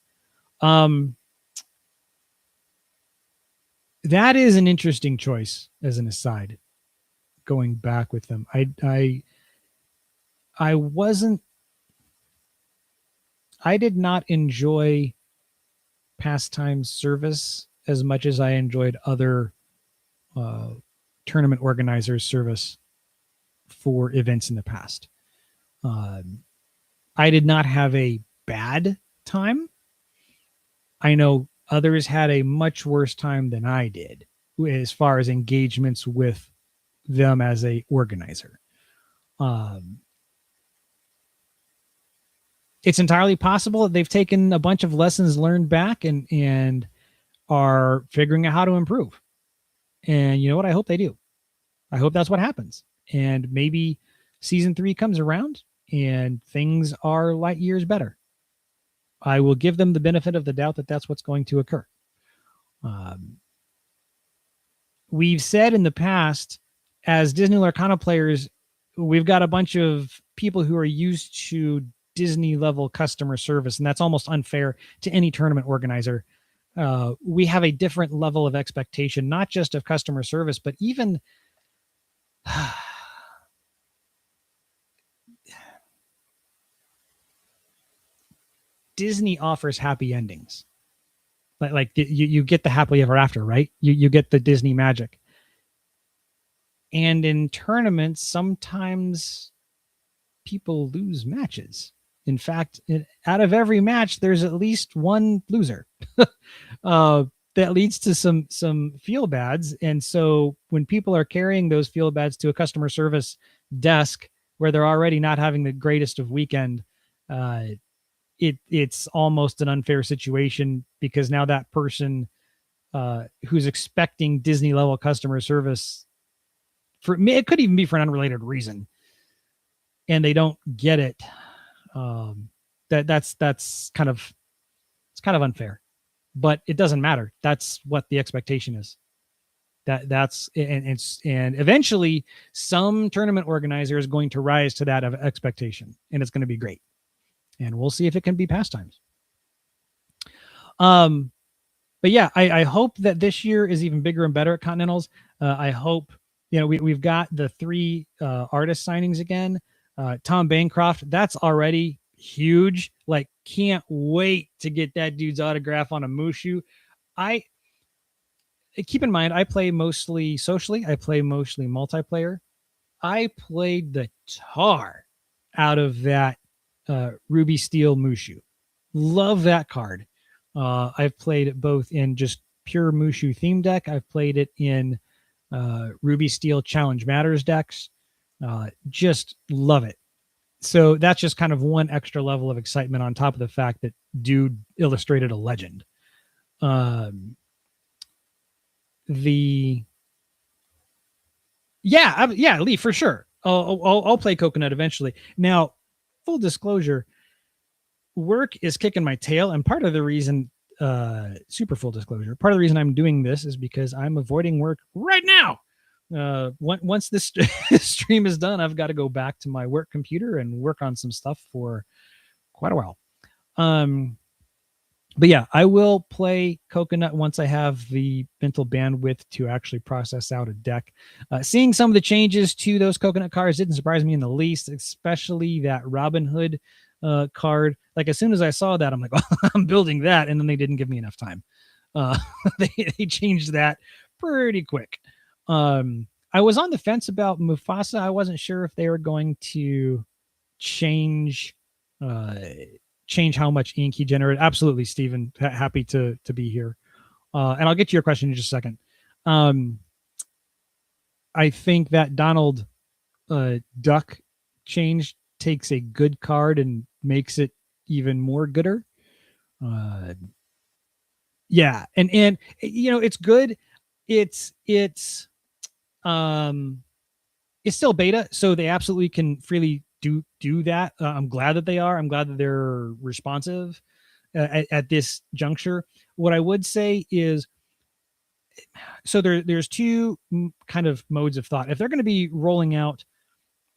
That is an interesting choice as an aside, going back with them. I did not enjoy Pastime service as much as I enjoyed other tournament organizers' service for events in the past. I did not have a bad time. I know others had a much worse time than I did as far as engagements with them as a organizer. It's entirely possible that they've taken a bunch of lessons learned back and are figuring out how to improve. And you know what? I hope they do. I hope that's what happens. And maybe season 3 comes around and things are light years better. I will give them the benefit of the doubt that that's what's going to occur. We've said in the past, as Disney Lorcana players, we've got a bunch of people who are used to Disney level customer service, and that's almost unfair to any tournament organizer. We have a different level of expectation, not just of customer service, but even Disney offers happy endings. Like you get the happily ever after, right? You get the Disney magic. And in tournaments, sometimes people lose matches. In fact, out of every match, there's at least one loser. That leads to some feel bads. And so when people are carrying those feel bads to a customer service desk where they're already not having the greatest of weekend, it's almost an unfair situation, because now that person who's expecting Disney level customer service, for me, it could even be for an unrelated reason, and they don't get it. That's kind of unfair, but it doesn't matter. That's what the expectation is. And eventually some tournament organizer is going to rise to that expectation, and it's going to be great. And we'll see if it can be Pastimes. But yeah, I hope that this year is even bigger and better at Continentals. I hope, we've got the 3 artist signings again. Tom Bancroft, that's already huge. Like, can't wait to get that dude's autograph on a Mushu. I keep in mind, I play mostly socially. I play mostly multiplayer. I played the tar out of that Ruby Steel Mushu. Love that card. I've played it both in just pure Mushu theme deck. I've played it in Ruby Steel Challenge Matters decks. Just love it. So that's just kind of one extra level of excitement on top of the fact that dude illustrated a legend. Yeah, Lee, for sure. I'll play Coconut eventually. Now, full disclosure, work is kicking my tail, and part of the reason, super full disclosure, part of the reason I'm doing this is because I'm avoiding work right now. Once this stream is done, I've got to go back to my work computer and work on some stuff for quite a while. But yeah, I will play Coconut once I have the mental bandwidth to actually process out a deck. Seeing some of the changes to those Coconut cards didn't surprise me in the least, especially that Robin Hood card. Like, as soon as I saw that, I'm like, well, I'm building that, and then they didn't give me enough time. They changed that pretty quick. I was on the fence about Mufasa. I wasn't sure if they were going to change how much ink he generated. Absolutely, Stephen. Happy to be here. And I'll get to your question in just a second. I think that Donald Duck change takes a good card and makes it even more gooder. Yeah, and you know, it's good. It's still beta, so they absolutely can freely do that. I'm glad that they are. I'm glad that they're responsive at this juncture. What I would say is, so there's two kind of modes of thought. If they're going to be rolling out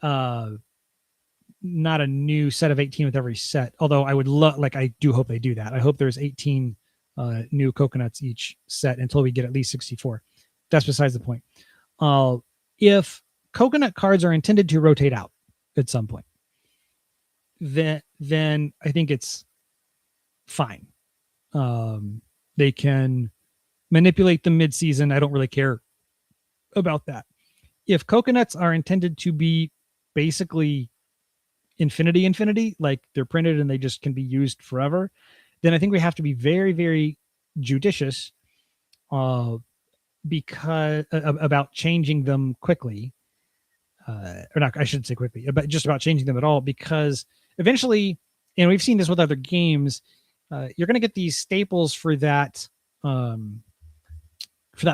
not a new set of 18 with every set, although I would love, like, I do hope they do that. I hope there's 18 new coconuts each set until we get at least 64. That's besides the point. If coconut cards are intended to rotate out at some point, then I think it's fine. They can manipulate them mid-season. I don't really care about that. If coconuts are intended to be basically infinity, like they're printed and they just can be used forever, then I think we have to be very, very judicious because about changing them quickly. Or not, I shouldn't say quickly, but just about changing them at all, because eventually, and we've seen this with other games, you're going to get these staples for that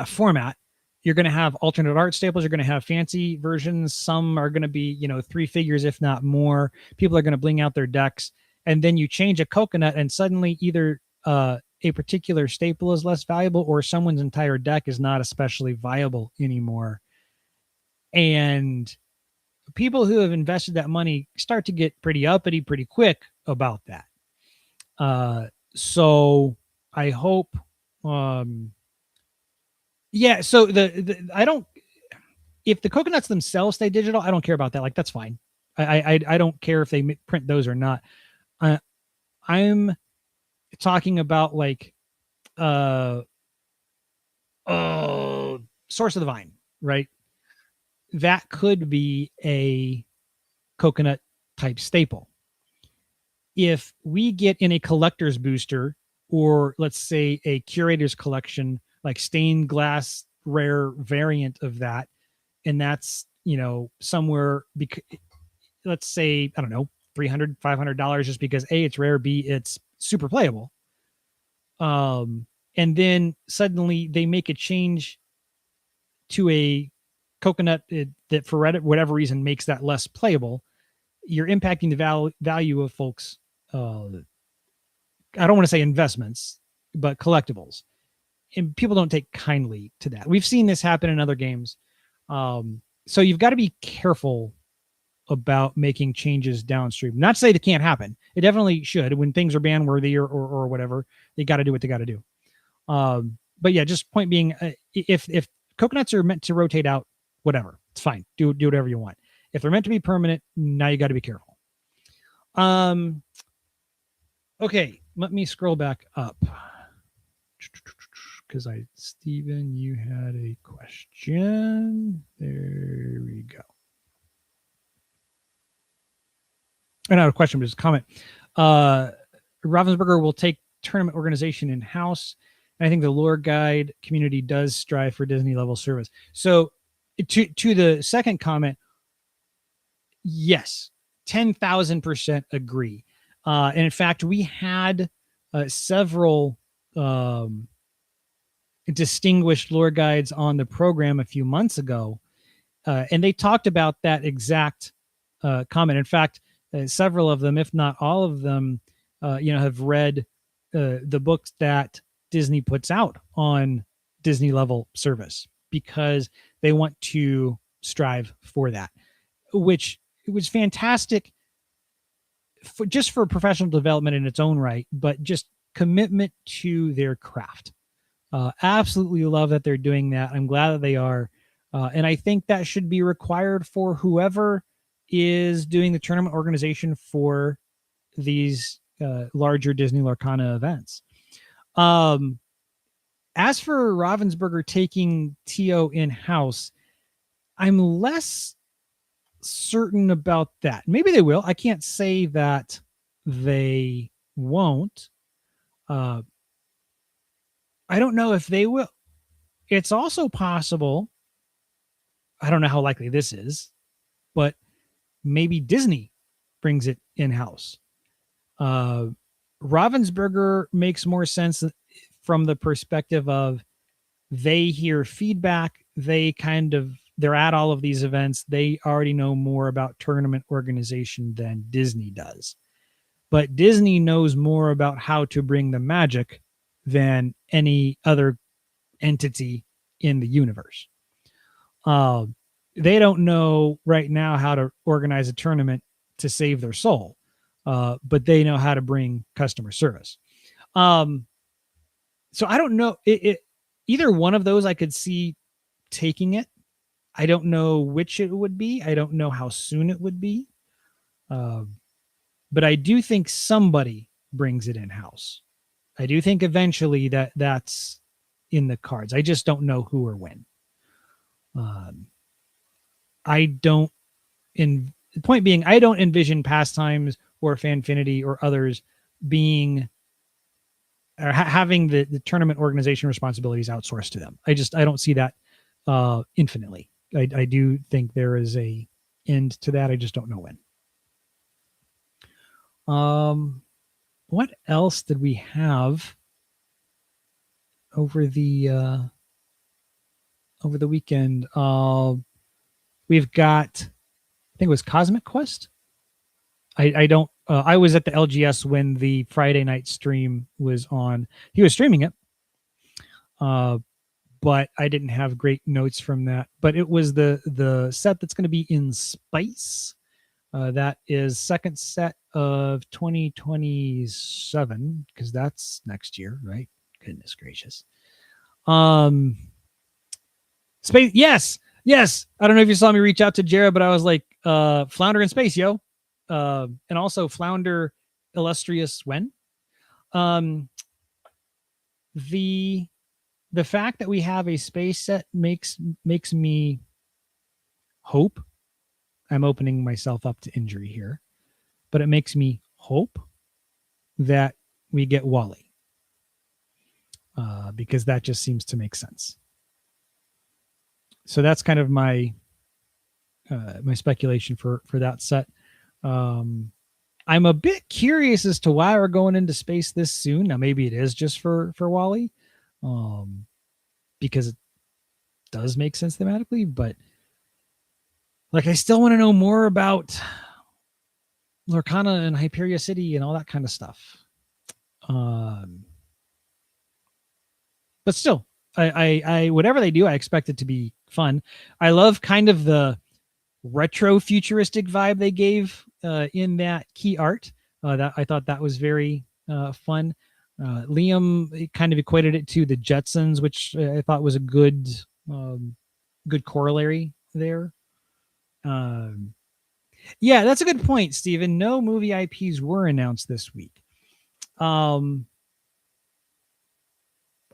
format. You're going to have alternate art staples. You're going to have fancy versions. Some are going to be, 3 figures, if not more. People are going to bling out their decks, and then you change a coconut, and suddenly either a particular staple is less valuable, or someone's entire deck is not especially viable anymore. And people who have invested that money start to get pretty uppity pretty quick about that. So I hope, yeah. So I don't, if the coconuts themselves stay digital, I don't care about that. Like, that's fine. I don't care if they print those or not. I'm talking about, like, Source of the Vine, right? That could be a coconut type staple. If we get in a collector's booster, or let's say a curator's collection, like stained glass rare variant of that, and that's, somewhere, let's say, I don't know, $300, $500, just because A, it's rare, B, it's super playable. And then suddenly they make a change to a coconut that for whatever reason makes that less playable. You're impacting the value of folks. I don't want to say investments, but collectibles, and people don't take kindly to that. We've seen this happen in other games. So you've got to be careful about making changes downstream. Not to say it can't happen. It definitely should. When things are ban worthy or whatever, they got to do what they got to do. But yeah, just point being, if coconuts are meant to rotate out, whatever, it's fine. Do whatever you want. If they're meant to be permanent, now you got to be careful. Okay, let me scroll back up. Because Stephen, you had a question. There we go. Not a question, but just a comment. Ravensburger will take tournament organization in house. I think the lore guide community does strive for Disney level service. So, to the second comment, yes, 10,000% agree. And in fact, we had several distinguished lore guides on the program a few months ago, and they talked about that exact comment. In fact, several of them, if not all of them, have read the books that Disney puts out on Disney level service because they want to strive for that, which was fantastic just for professional development in its own right, but just commitment to their craft. Absolutely love that they're doing that. I'm glad that they are. And I think that should be required for whoever is doing the tournament organization for these larger Disney Lorcana events. As for Ravensburger taking TO in-house, I'm less certain about that. Maybe they will. I can't say that they won't. I don't know if they will. It's also possible, I don't know how likely this is, but maybe Disney brings it in-house. Ravensburger makes more sense from the perspective of they hear feedback. They're at all of these events. They already know more about tournament organization than Disney does. But Disney knows more about how to bring the magic than any other entity in the universe. They don't know right now how to organize a tournament to save their soul, but they know how to bring customer service. So I don't know. Either one of those I could see taking it. I don't know which it would be. I don't know how soon it would be. But I do think somebody brings it in-house. I do think eventually that's in the cards. I just don't know who or when. The point being, I don't envision Pastimes or Fanfinity or others being or having the tournament organization responsibilities outsourced to them. I don't see that infinitely. I do think there is a end to that. I just don't know when. What else did we have over the weekend? We've got, I think it was Cosmic Quest. I don't. I was at the LGS when the Friday night stream was on. He was streaming it, but I didn't have great notes from that. But it was the set that's going to be in Spice. That is second set of 2027 because that's next year, right? Goodness gracious. Space. Yes. I don't know if you saw me reach out to Jared, but I was like, Flounder in space, yo. And also Flounder Illustrious when. The fact that we have a space set makes me hope. I'm opening myself up to injury here, but it makes me hope that we get Wally, because that just seems to make sense. So that's kind of my speculation for that set. I'm a bit curious as to why we're going into space this soon. Now, maybe it is just for Wally, because it does make sense thematically, but like I still want to know more about Lorcana and Hyperia City and all that kind of stuff. But still, I whatever they do, I expect it to be fun. I love kind of the retro futuristic vibe they gave in that key art. That I thought that was very fun. Liam kind of equated it to the Jetsons, which I thought was a good corollary there. Yeah, that's a good point, Stephen. No movie IPs were announced this week. Um,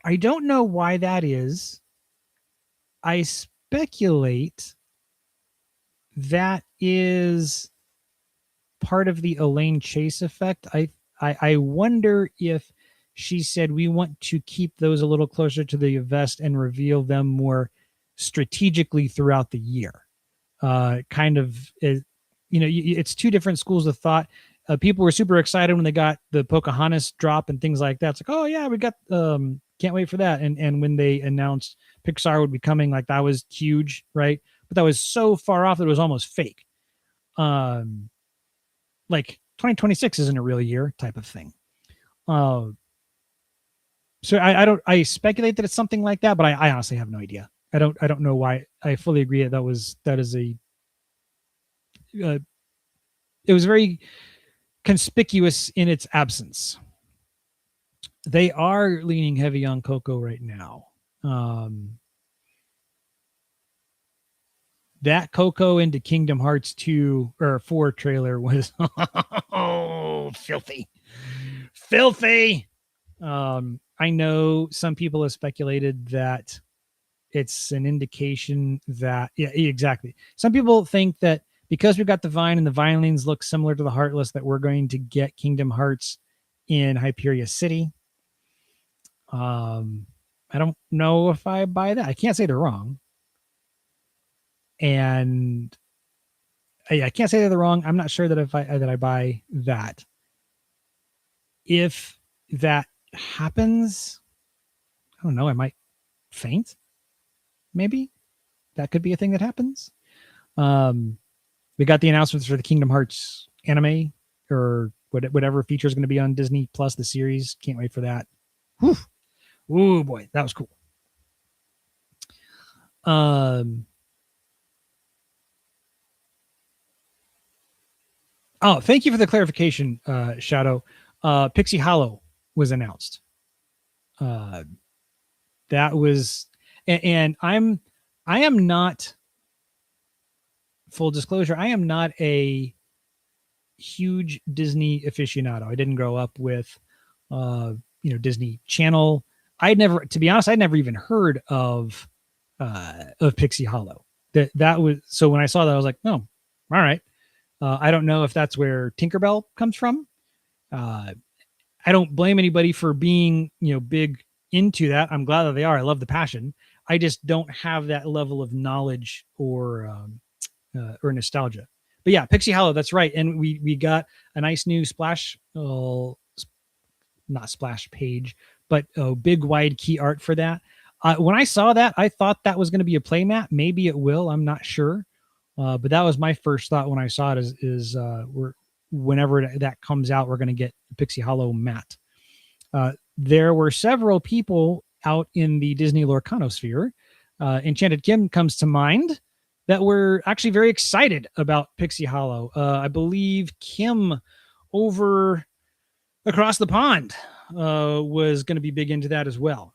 I don't know why that is. I speculate that is part of the Elaine Chase effect. I wonder if she said we want to keep those a little closer to the vest and reveal them more strategically throughout the year. Kind of, it's two different schools of thought. People were super excited when they got the Pocahontas drop and things like that. It's like, oh yeah, we got, can't wait for that. And when they announced Pixar would be coming, like that was huge, right? But that was so far off that it was almost fake. Um, like 2026 isn't a real year type of thing. Uh, so I speculate that it's something like that, but I honestly have no idea. I don't know why. I fully agree that is a, uh, it was very conspicuous in its absence. They are leaning heavy on Coco right now. That Coco into Kingdom Hearts 2 or 4 trailer was oh, filthy. Filthy. I know some people have speculated that it's an indication that, yeah, exactly. Some people think that because we've got the Vine and the Vinelings look similar to the Heartless, that we're going to get Kingdom Hearts in Hyperia City. I don't know if I buy that. I can't say they're wrong. And I can't say they're wrong. I'm not sure that I buy that. If that happens, I don't know. I might faint. Maybe that could be a thing that happens. We got the announcements for the Kingdom Hearts anime or whatever feature is going to be on Disney Plus, the series. Can't wait for that. Whew. Oh boy, that was cool. Oh, thank you for the clarification, Shadow. Pixie Hollow was announced. That was, and I am not, full disclosure, I am not a huge Disney aficionado. I didn't grow up with, Disney Channel. To be honest, I'd never even heard of Pixie Hollow. That was, so when I saw that, I was like, oh, all right. I don't know if that's where Tinkerbell comes from. I don't blame anybody for being, big into that. I'm glad that they are. I love the passion. I just don't have that level of knowledge or nostalgia. But yeah, Pixie Hollow, that's right. And we got a nice new splash, not splash page, but big wide key art for that. When I saw that, I thought that was going to be a playmat. Maybe it will. I'm not sure. But that was my first thought when I saw it is whenever that comes out, we're going to get the Pixie Hollow mat. There were several people out in the Disney Lorcanosphere. Enchanted Kim comes to mind that were actually very excited about Pixie Hollow. I believe Kim over across the pond was going to be big into that as well.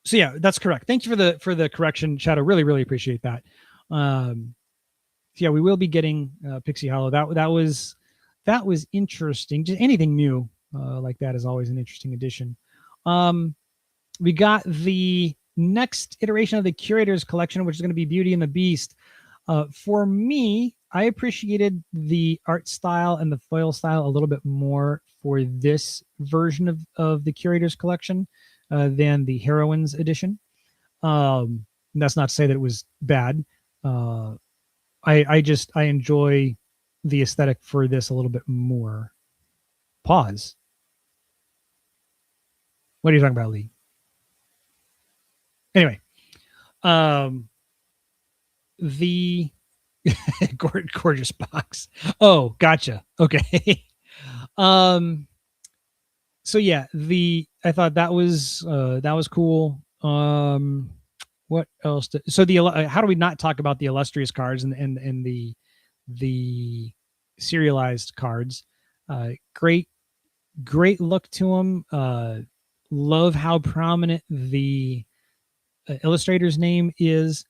So yeah, that's correct. Thank you for the correction, Shadow. Really, really appreciate that. Yeah, we will be getting Pixie Hollow. That was interesting. Just anything new like that is always an interesting addition. We got the next iteration of the Curators Collection, which is going to be Beauty and the Beast. For me, I appreciated the art style and the foil style a little bit more for this version of the Curators Collection than the Heroines edition. That's not to say that it was bad. I enjoy the aesthetic for this a little bit more. Pause. What are you talking about, Lee? Anyway, the gorgeous box. Oh, gotcha. Okay. So yeah, I thought that was cool. What else? How do we not talk about the illustrious cards and the serialized cards? Great look to them. Love how prominent the illustrator's name is.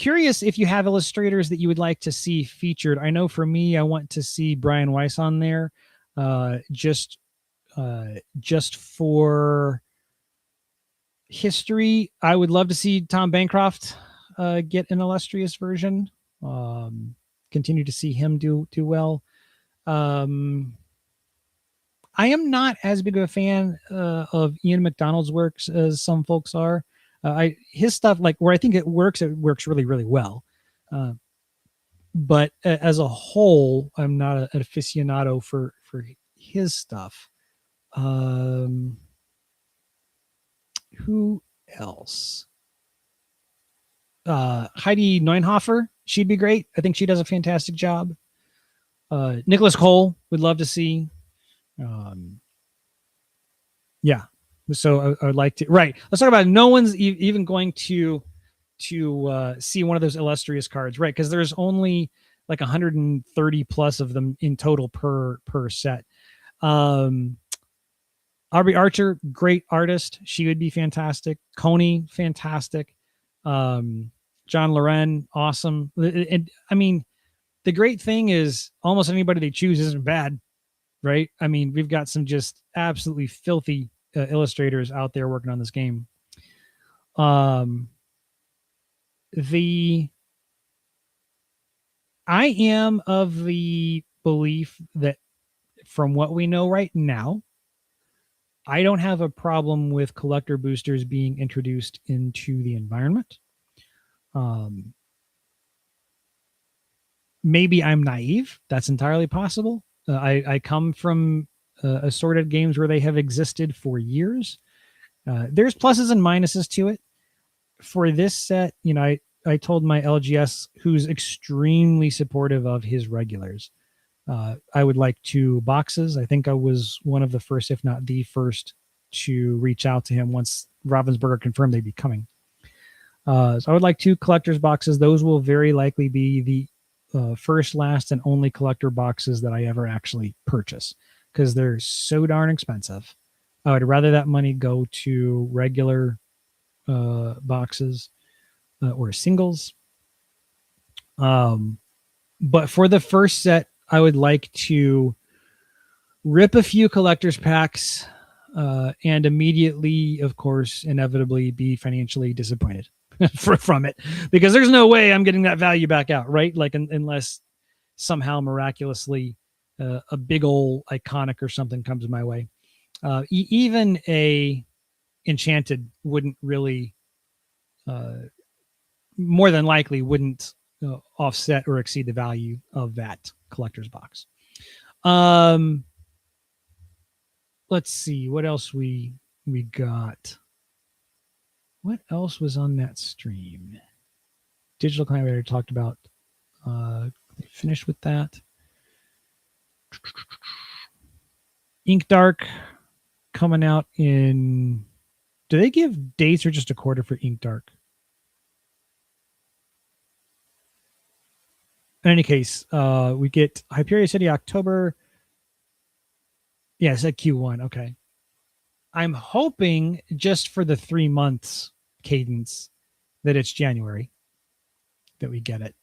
curious if you have illustrators that you would like to see featured. I know for me, I want to see Brian Weiss on there, just for history. I would love to see Tom Bancroft get an illustrious version. Continue to see him do well. I am not as big of a fan of Ian McDonald's works as some folks are. His stuff, like where I think it works really, really well. But as a whole, I'm not an aficionado for his stuff. Who else? Heidi Neunhofer, she'd be great. I think she does a fantastic job. Nicholas Cole would love to see. Yeah. So I would like to. Right. Let's talk about no one's even going to see one of those illustrious cards, right? Because there's only like 130 plus of them in total per set. Aubrey Archer, great artist. She would be fantastic. Coney, fantastic. John Loren, awesome. And I mean, the great thing is almost anybody they choose isn't bad, right? I mean, we've got some just absolutely filthy illustrators out there working on this game. I am of the belief that from what we know right now, I don't have a problem with collector boosters being introduced into the environment. Maybe I'm naive. That's entirely possible. I come from assorted games where they have existed for years. There's pluses and minuses to it. For this set, you know, I told my LGS, who's extremely supportive of his regulars, I would like 2 boxes. I think I was one of the first, if not the first, to reach out to him once Ravensburger confirmed they'd be coming. So I would like 2 collector's boxes. Those will very likely be the first, last, and only collector boxes that I ever actually purchase because they're so darn expensive. I would rather that money go to regular boxes or singles. But for the first set, I would like to rip a few collector's packs and immediately, of course, inevitably be financially disappointed from it because there's no way I'm getting that value back out, right? Like unless somehow miraculously a big old iconic or something comes my way. Even a Enchanted wouldn't really, more than likely wouldn't offset or exceed the value of that collector's box. Let's see what else we got. What else was on that stream? Digital Client we already talked about. They finished with that. Ink Dark coming out in. Do they give dates or just a quarter for Ink Dark? In any case, we get Hyperia City October. Yeah, it's at Q1. Okay. I'm hoping just for the 3 months cadence that it's January that we get it.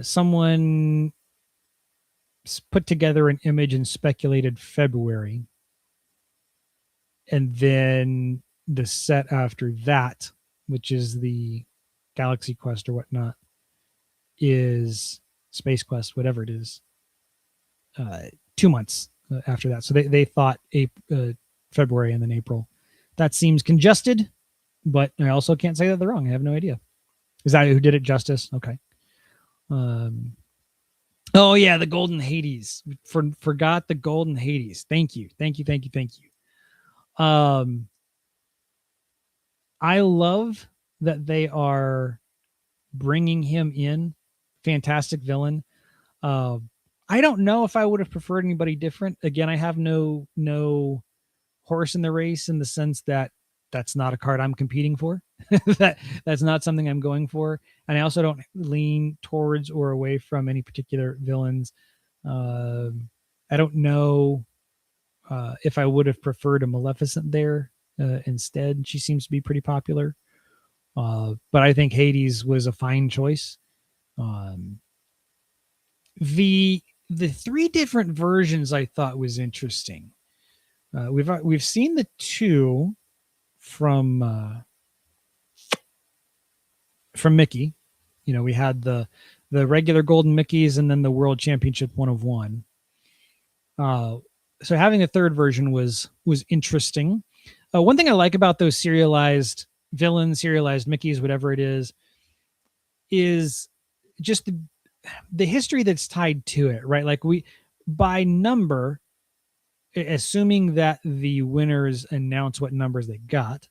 Someone put together an image and speculated February. And then the set after that, which is the Galaxy Quest or whatnot, is Space Quest, whatever it is, 2 months after that. So they thought February and then April. That seems congested, but I also can't say that they're wrong. I have no idea. Is that who did it justice? Okay. Oh yeah, the Golden Hades. Forgot the Golden Hades. Thank you. I love that they are bringing him in. Fantastic villain. I don't know if I would have preferred anybody different. Again, I have no horse in the race in the sense that that's not a card I'm competing for. That's not something I'm going for. And I also don't lean towards or away from any particular villains. I don't know if I would have preferred a Maleficent there instead. She seems to be pretty popular. But I think Hades was a fine choice. Um, the the three different versions I thought was interesting. We've seen the two from Mickey. You know, we had the regular golden Mickeys and then the World Championship 1 of 1. Uh, so having a third version was interesting. One thing I like about those serialized villains, serialized Mickeys, whatever it is just the history that's tied to it, right? Like we by number, assuming that the winners announce what numbers they got,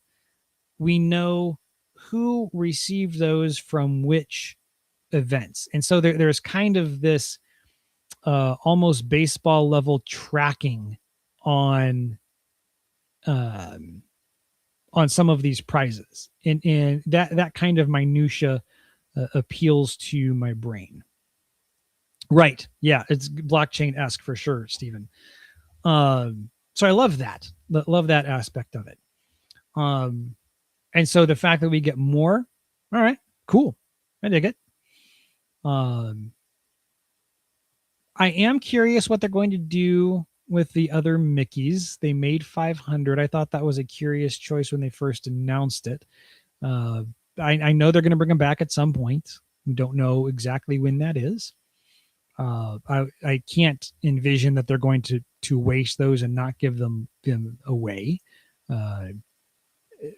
we know who received those from which events. And so there's kind of this almost baseball level tracking on um, on some of these prizes, and that kind of minutia appeals to my brain. Right? Yeah, it's blockchain-esque for sure, Stephen. So I love that. Love that aspect of it. And so the fact that we get more, all right, cool. I dig it. I am curious what they're going to do with the other Mickeys. They made 500. I thought that was a curious choice when they first announced it. I know they're going to bring them back at some point. We don't know exactly when that is. I can't envision that they're going to waste those and not give them away.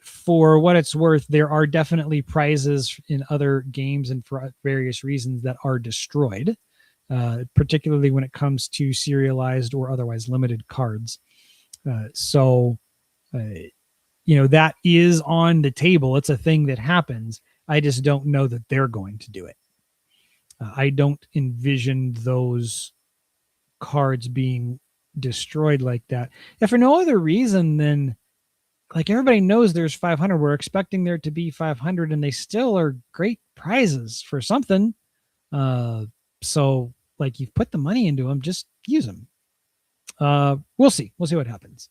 For what it's worth, there are definitely prizes in other games and for various reasons that are destroyed, particularly when it comes to serialized or otherwise limited cards. So that is on the table. It's a thing that happens. I just don't know that they're going to do it. I don't envision those cards being destroyed like that. If for no other reason than, like, everybody knows there's 500. We're expecting there to be 500, and they still are great prizes for something. So, like, you've put the money into them, just use them. We'll see. We'll see what happens.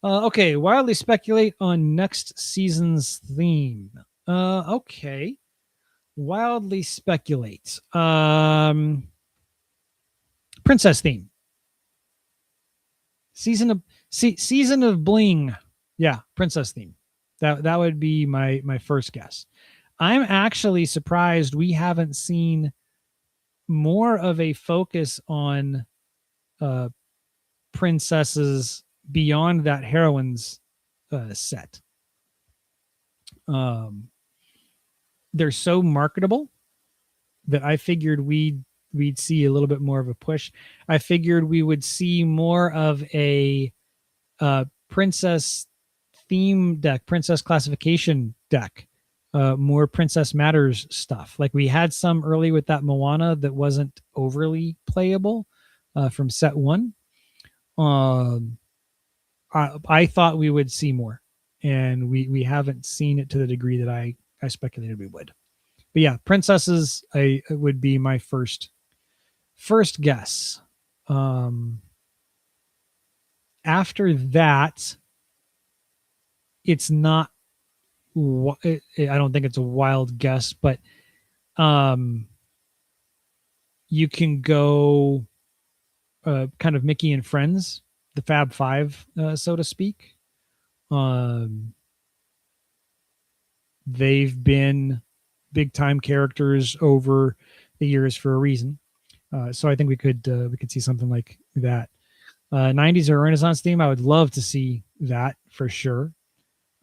Okay, wildly speculate on next season's theme. Okay. Wildly speculate. Princess theme. Season of bling. Yeah, princess theme. That would be my first guess. I'm actually surprised we haven't seen more of a focus on princesses beyond that heroines set. They're so marketable that I figured we'd see a little bit more of a push. I figured we would see more of a princess theme deck, princess classification deck, more Princess Matters stuff. Like we had some early with that Moana that wasn't overly playable from set 1. I thought we would see more, and we haven't seen it to the degree that I speculated we would. But yeah, princesses would be my first guess. After that, it's not. I don't think it's a wild guess, but you can go kind of Mickey and Friends, the Fab Five, so to speak. They've been big time characters over the years for a reason. So I think we could see something like that. 90s or Renaissance theme, I would love to see that for sure.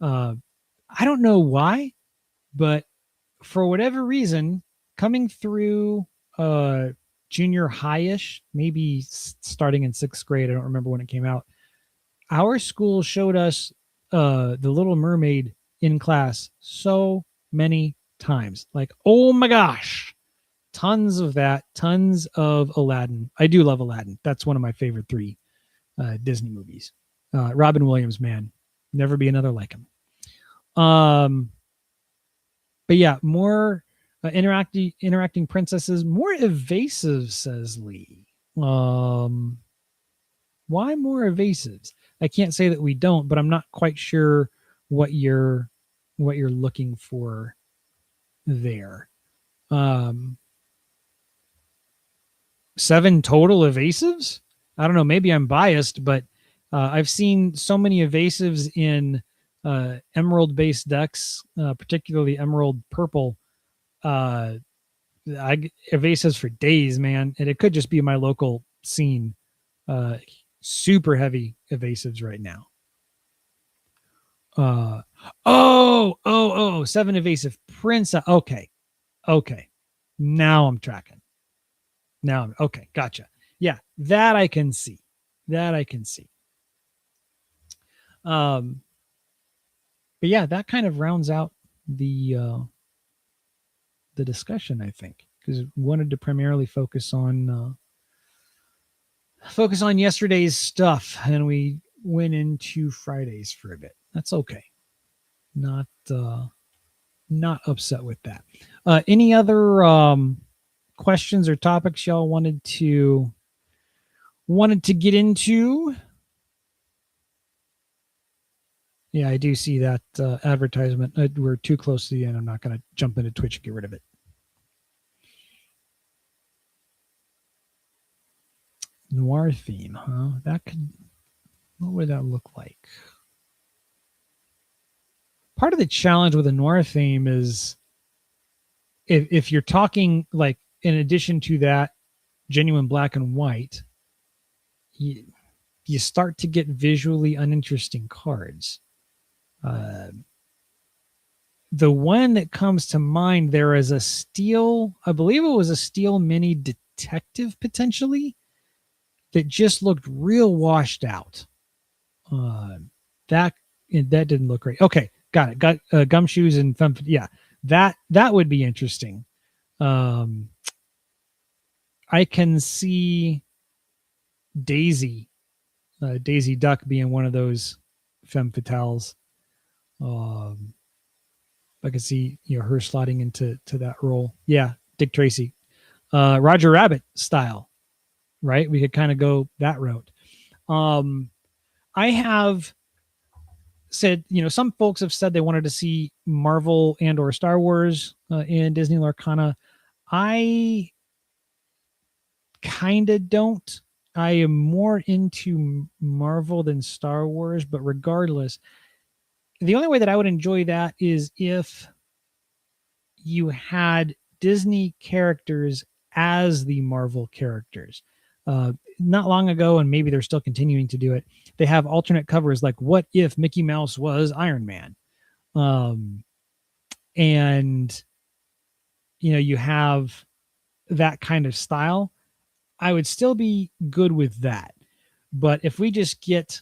I don't know why, but for whatever reason, coming through junior high-ish, maybe starting in 6th grade, I don't remember when it came out, our school showed us The Little Mermaid in class so many times. Like, oh my gosh, tons of that, tons of Aladdin. I do love Aladdin. That's one of my favorite 3 Disney movies. Robin Williams, man, never be another like him. But yeah, more interacting princesses, more evasive, says Lee. Why more evasives? I can't say that we don't, but I'm not quite sure what you're looking for there. 7 total evasives. I don't know. Maybe I'm biased, but I've seen so many evasives in emerald-based decks, particularly emerald purple. Evasives for days, man, and it could just be my local scene. Super heavy evasives right now. 7 evasive prince. Okay. Now I'm tracking. Okay, gotcha. Yeah, that I can see. But yeah, that kind of rounds out the discussion, I think, because wanted to primarily focus on yesterday's stuff, and we went into Fridays for a bit. That's okay. Not upset with that. Any other questions or topics y'all wanted to get into? Yeah, I do see that advertisement. We're too close to the end. I'm not going to jump into Twitch and get rid of it. Noir theme, huh? What would that look like? Part of the challenge with a noir theme is if you're talking, like, in addition to that genuine black and white, you start to get visually uninteresting cards. The one that comes to mind there is a steel, I believe it was a steel mini detective potentially, that just looked real washed out. That didn't look great. Okay, got it. Got gumshoes and yeah, that would be interesting. I can see Daisy Duck being one of those femme fatales. I could see her slotting into that role. Yeah, Dick Tracy, Roger Rabbit style, right? We could kind of go that route. I have said, some folks have said they wanted to see Marvel and or Star Wars in Disney Lorcana. I kind of don't. I am more into Marvel than Star Wars, but regardless, the only way that I would enjoy that is if you had Disney characters as the Marvel characters. Not long ago, and maybe they're still continuing to do it, they have alternate covers like, what if Mickey Mouse was Iron Man? And you have that kind of style. I would still be good with that. But if we just get,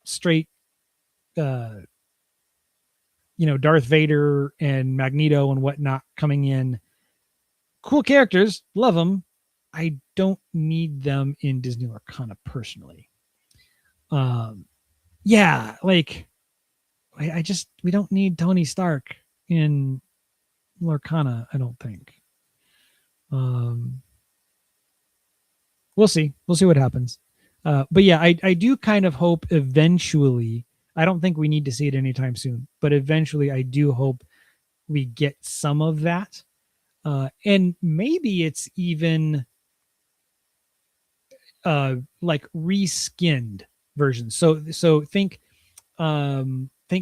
straight, Darth Vader and Magneto and whatnot coming in, cool characters, love them. I don't need them in Disney Lorcana personally. Yeah, like we don't need Tony Stark in Lorcana, I don't think. We'll see what happens. But yeah, I do kind of hope eventually, I don't think we need to see it anytime soon, but eventually I do hope we get some of that. And maybe it's even like reskinned versions. So think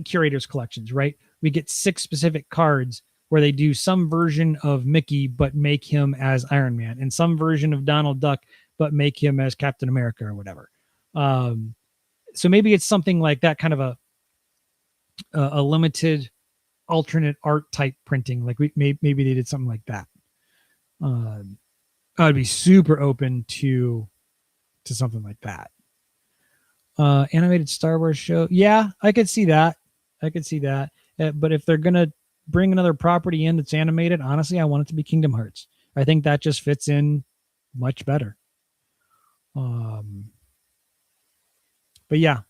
curators collections, right? We get 6 specific cards where they do some version of Mickey but make him as Iron Man, and some version of Donald Duck but make him as Captain America or whatever. So maybe it's something like that, kind of a limited alternate art type printing. Like maybe they did something like that. I'd be super open to something like that. Animated Star Wars show. Yeah, I could see that. But if they're going to bring another property in that's animated, honestly, I want it to be Kingdom Hearts. I think that just fits in much better. But yeah.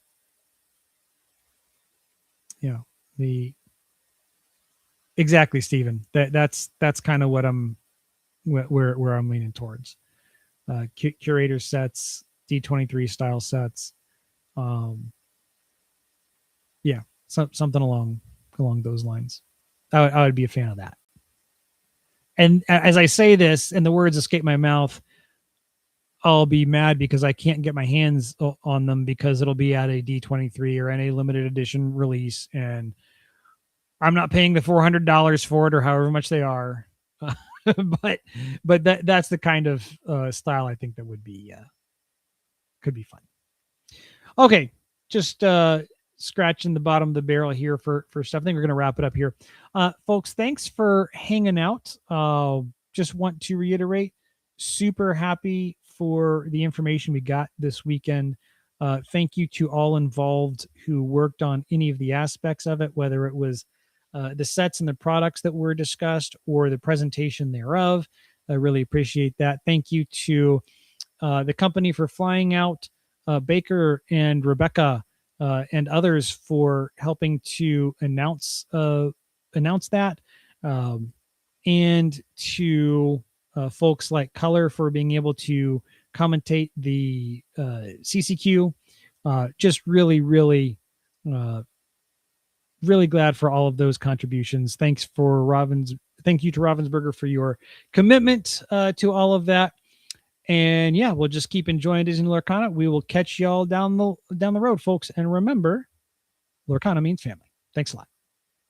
Exactly, Stephen. That's kind of what where I'm leaning towards. Curator sets, D23 style sets. Yeah, something along along those lines. I would be a fan of that. And as I say this and the words escape my mouth, I'll be mad because I can't get my hands on them because it'll be at a D23 or any limited edition release, and I'm not paying the $400 for it or however much they are. But that's the kind of style I think that would be could be fun. Okay, just scratching the bottom of the barrel here for stuff. I think we're going to wrap it up here. Folks, thanks for hanging out. Just want to reiterate, super happy for the information we got this weekend. Thank you to all involved who worked on any of the aspects of it, whether it was the sets and the products that were discussed or the presentation thereof. I really appreciate that. Thank you to the company for flying out, Baker and Rebecca and others for helping to announce that, and to folks like Color for being able to commentate the CCQ. Just really, really, really glad for all of those contributions. Thank you to Ravensburger for your commitment to all of that. And yeah, we'll just keep enjoying Disney Lorcana. We will catch y'all down the road, folks. And remember, Lorcana means family. Thanks a lot.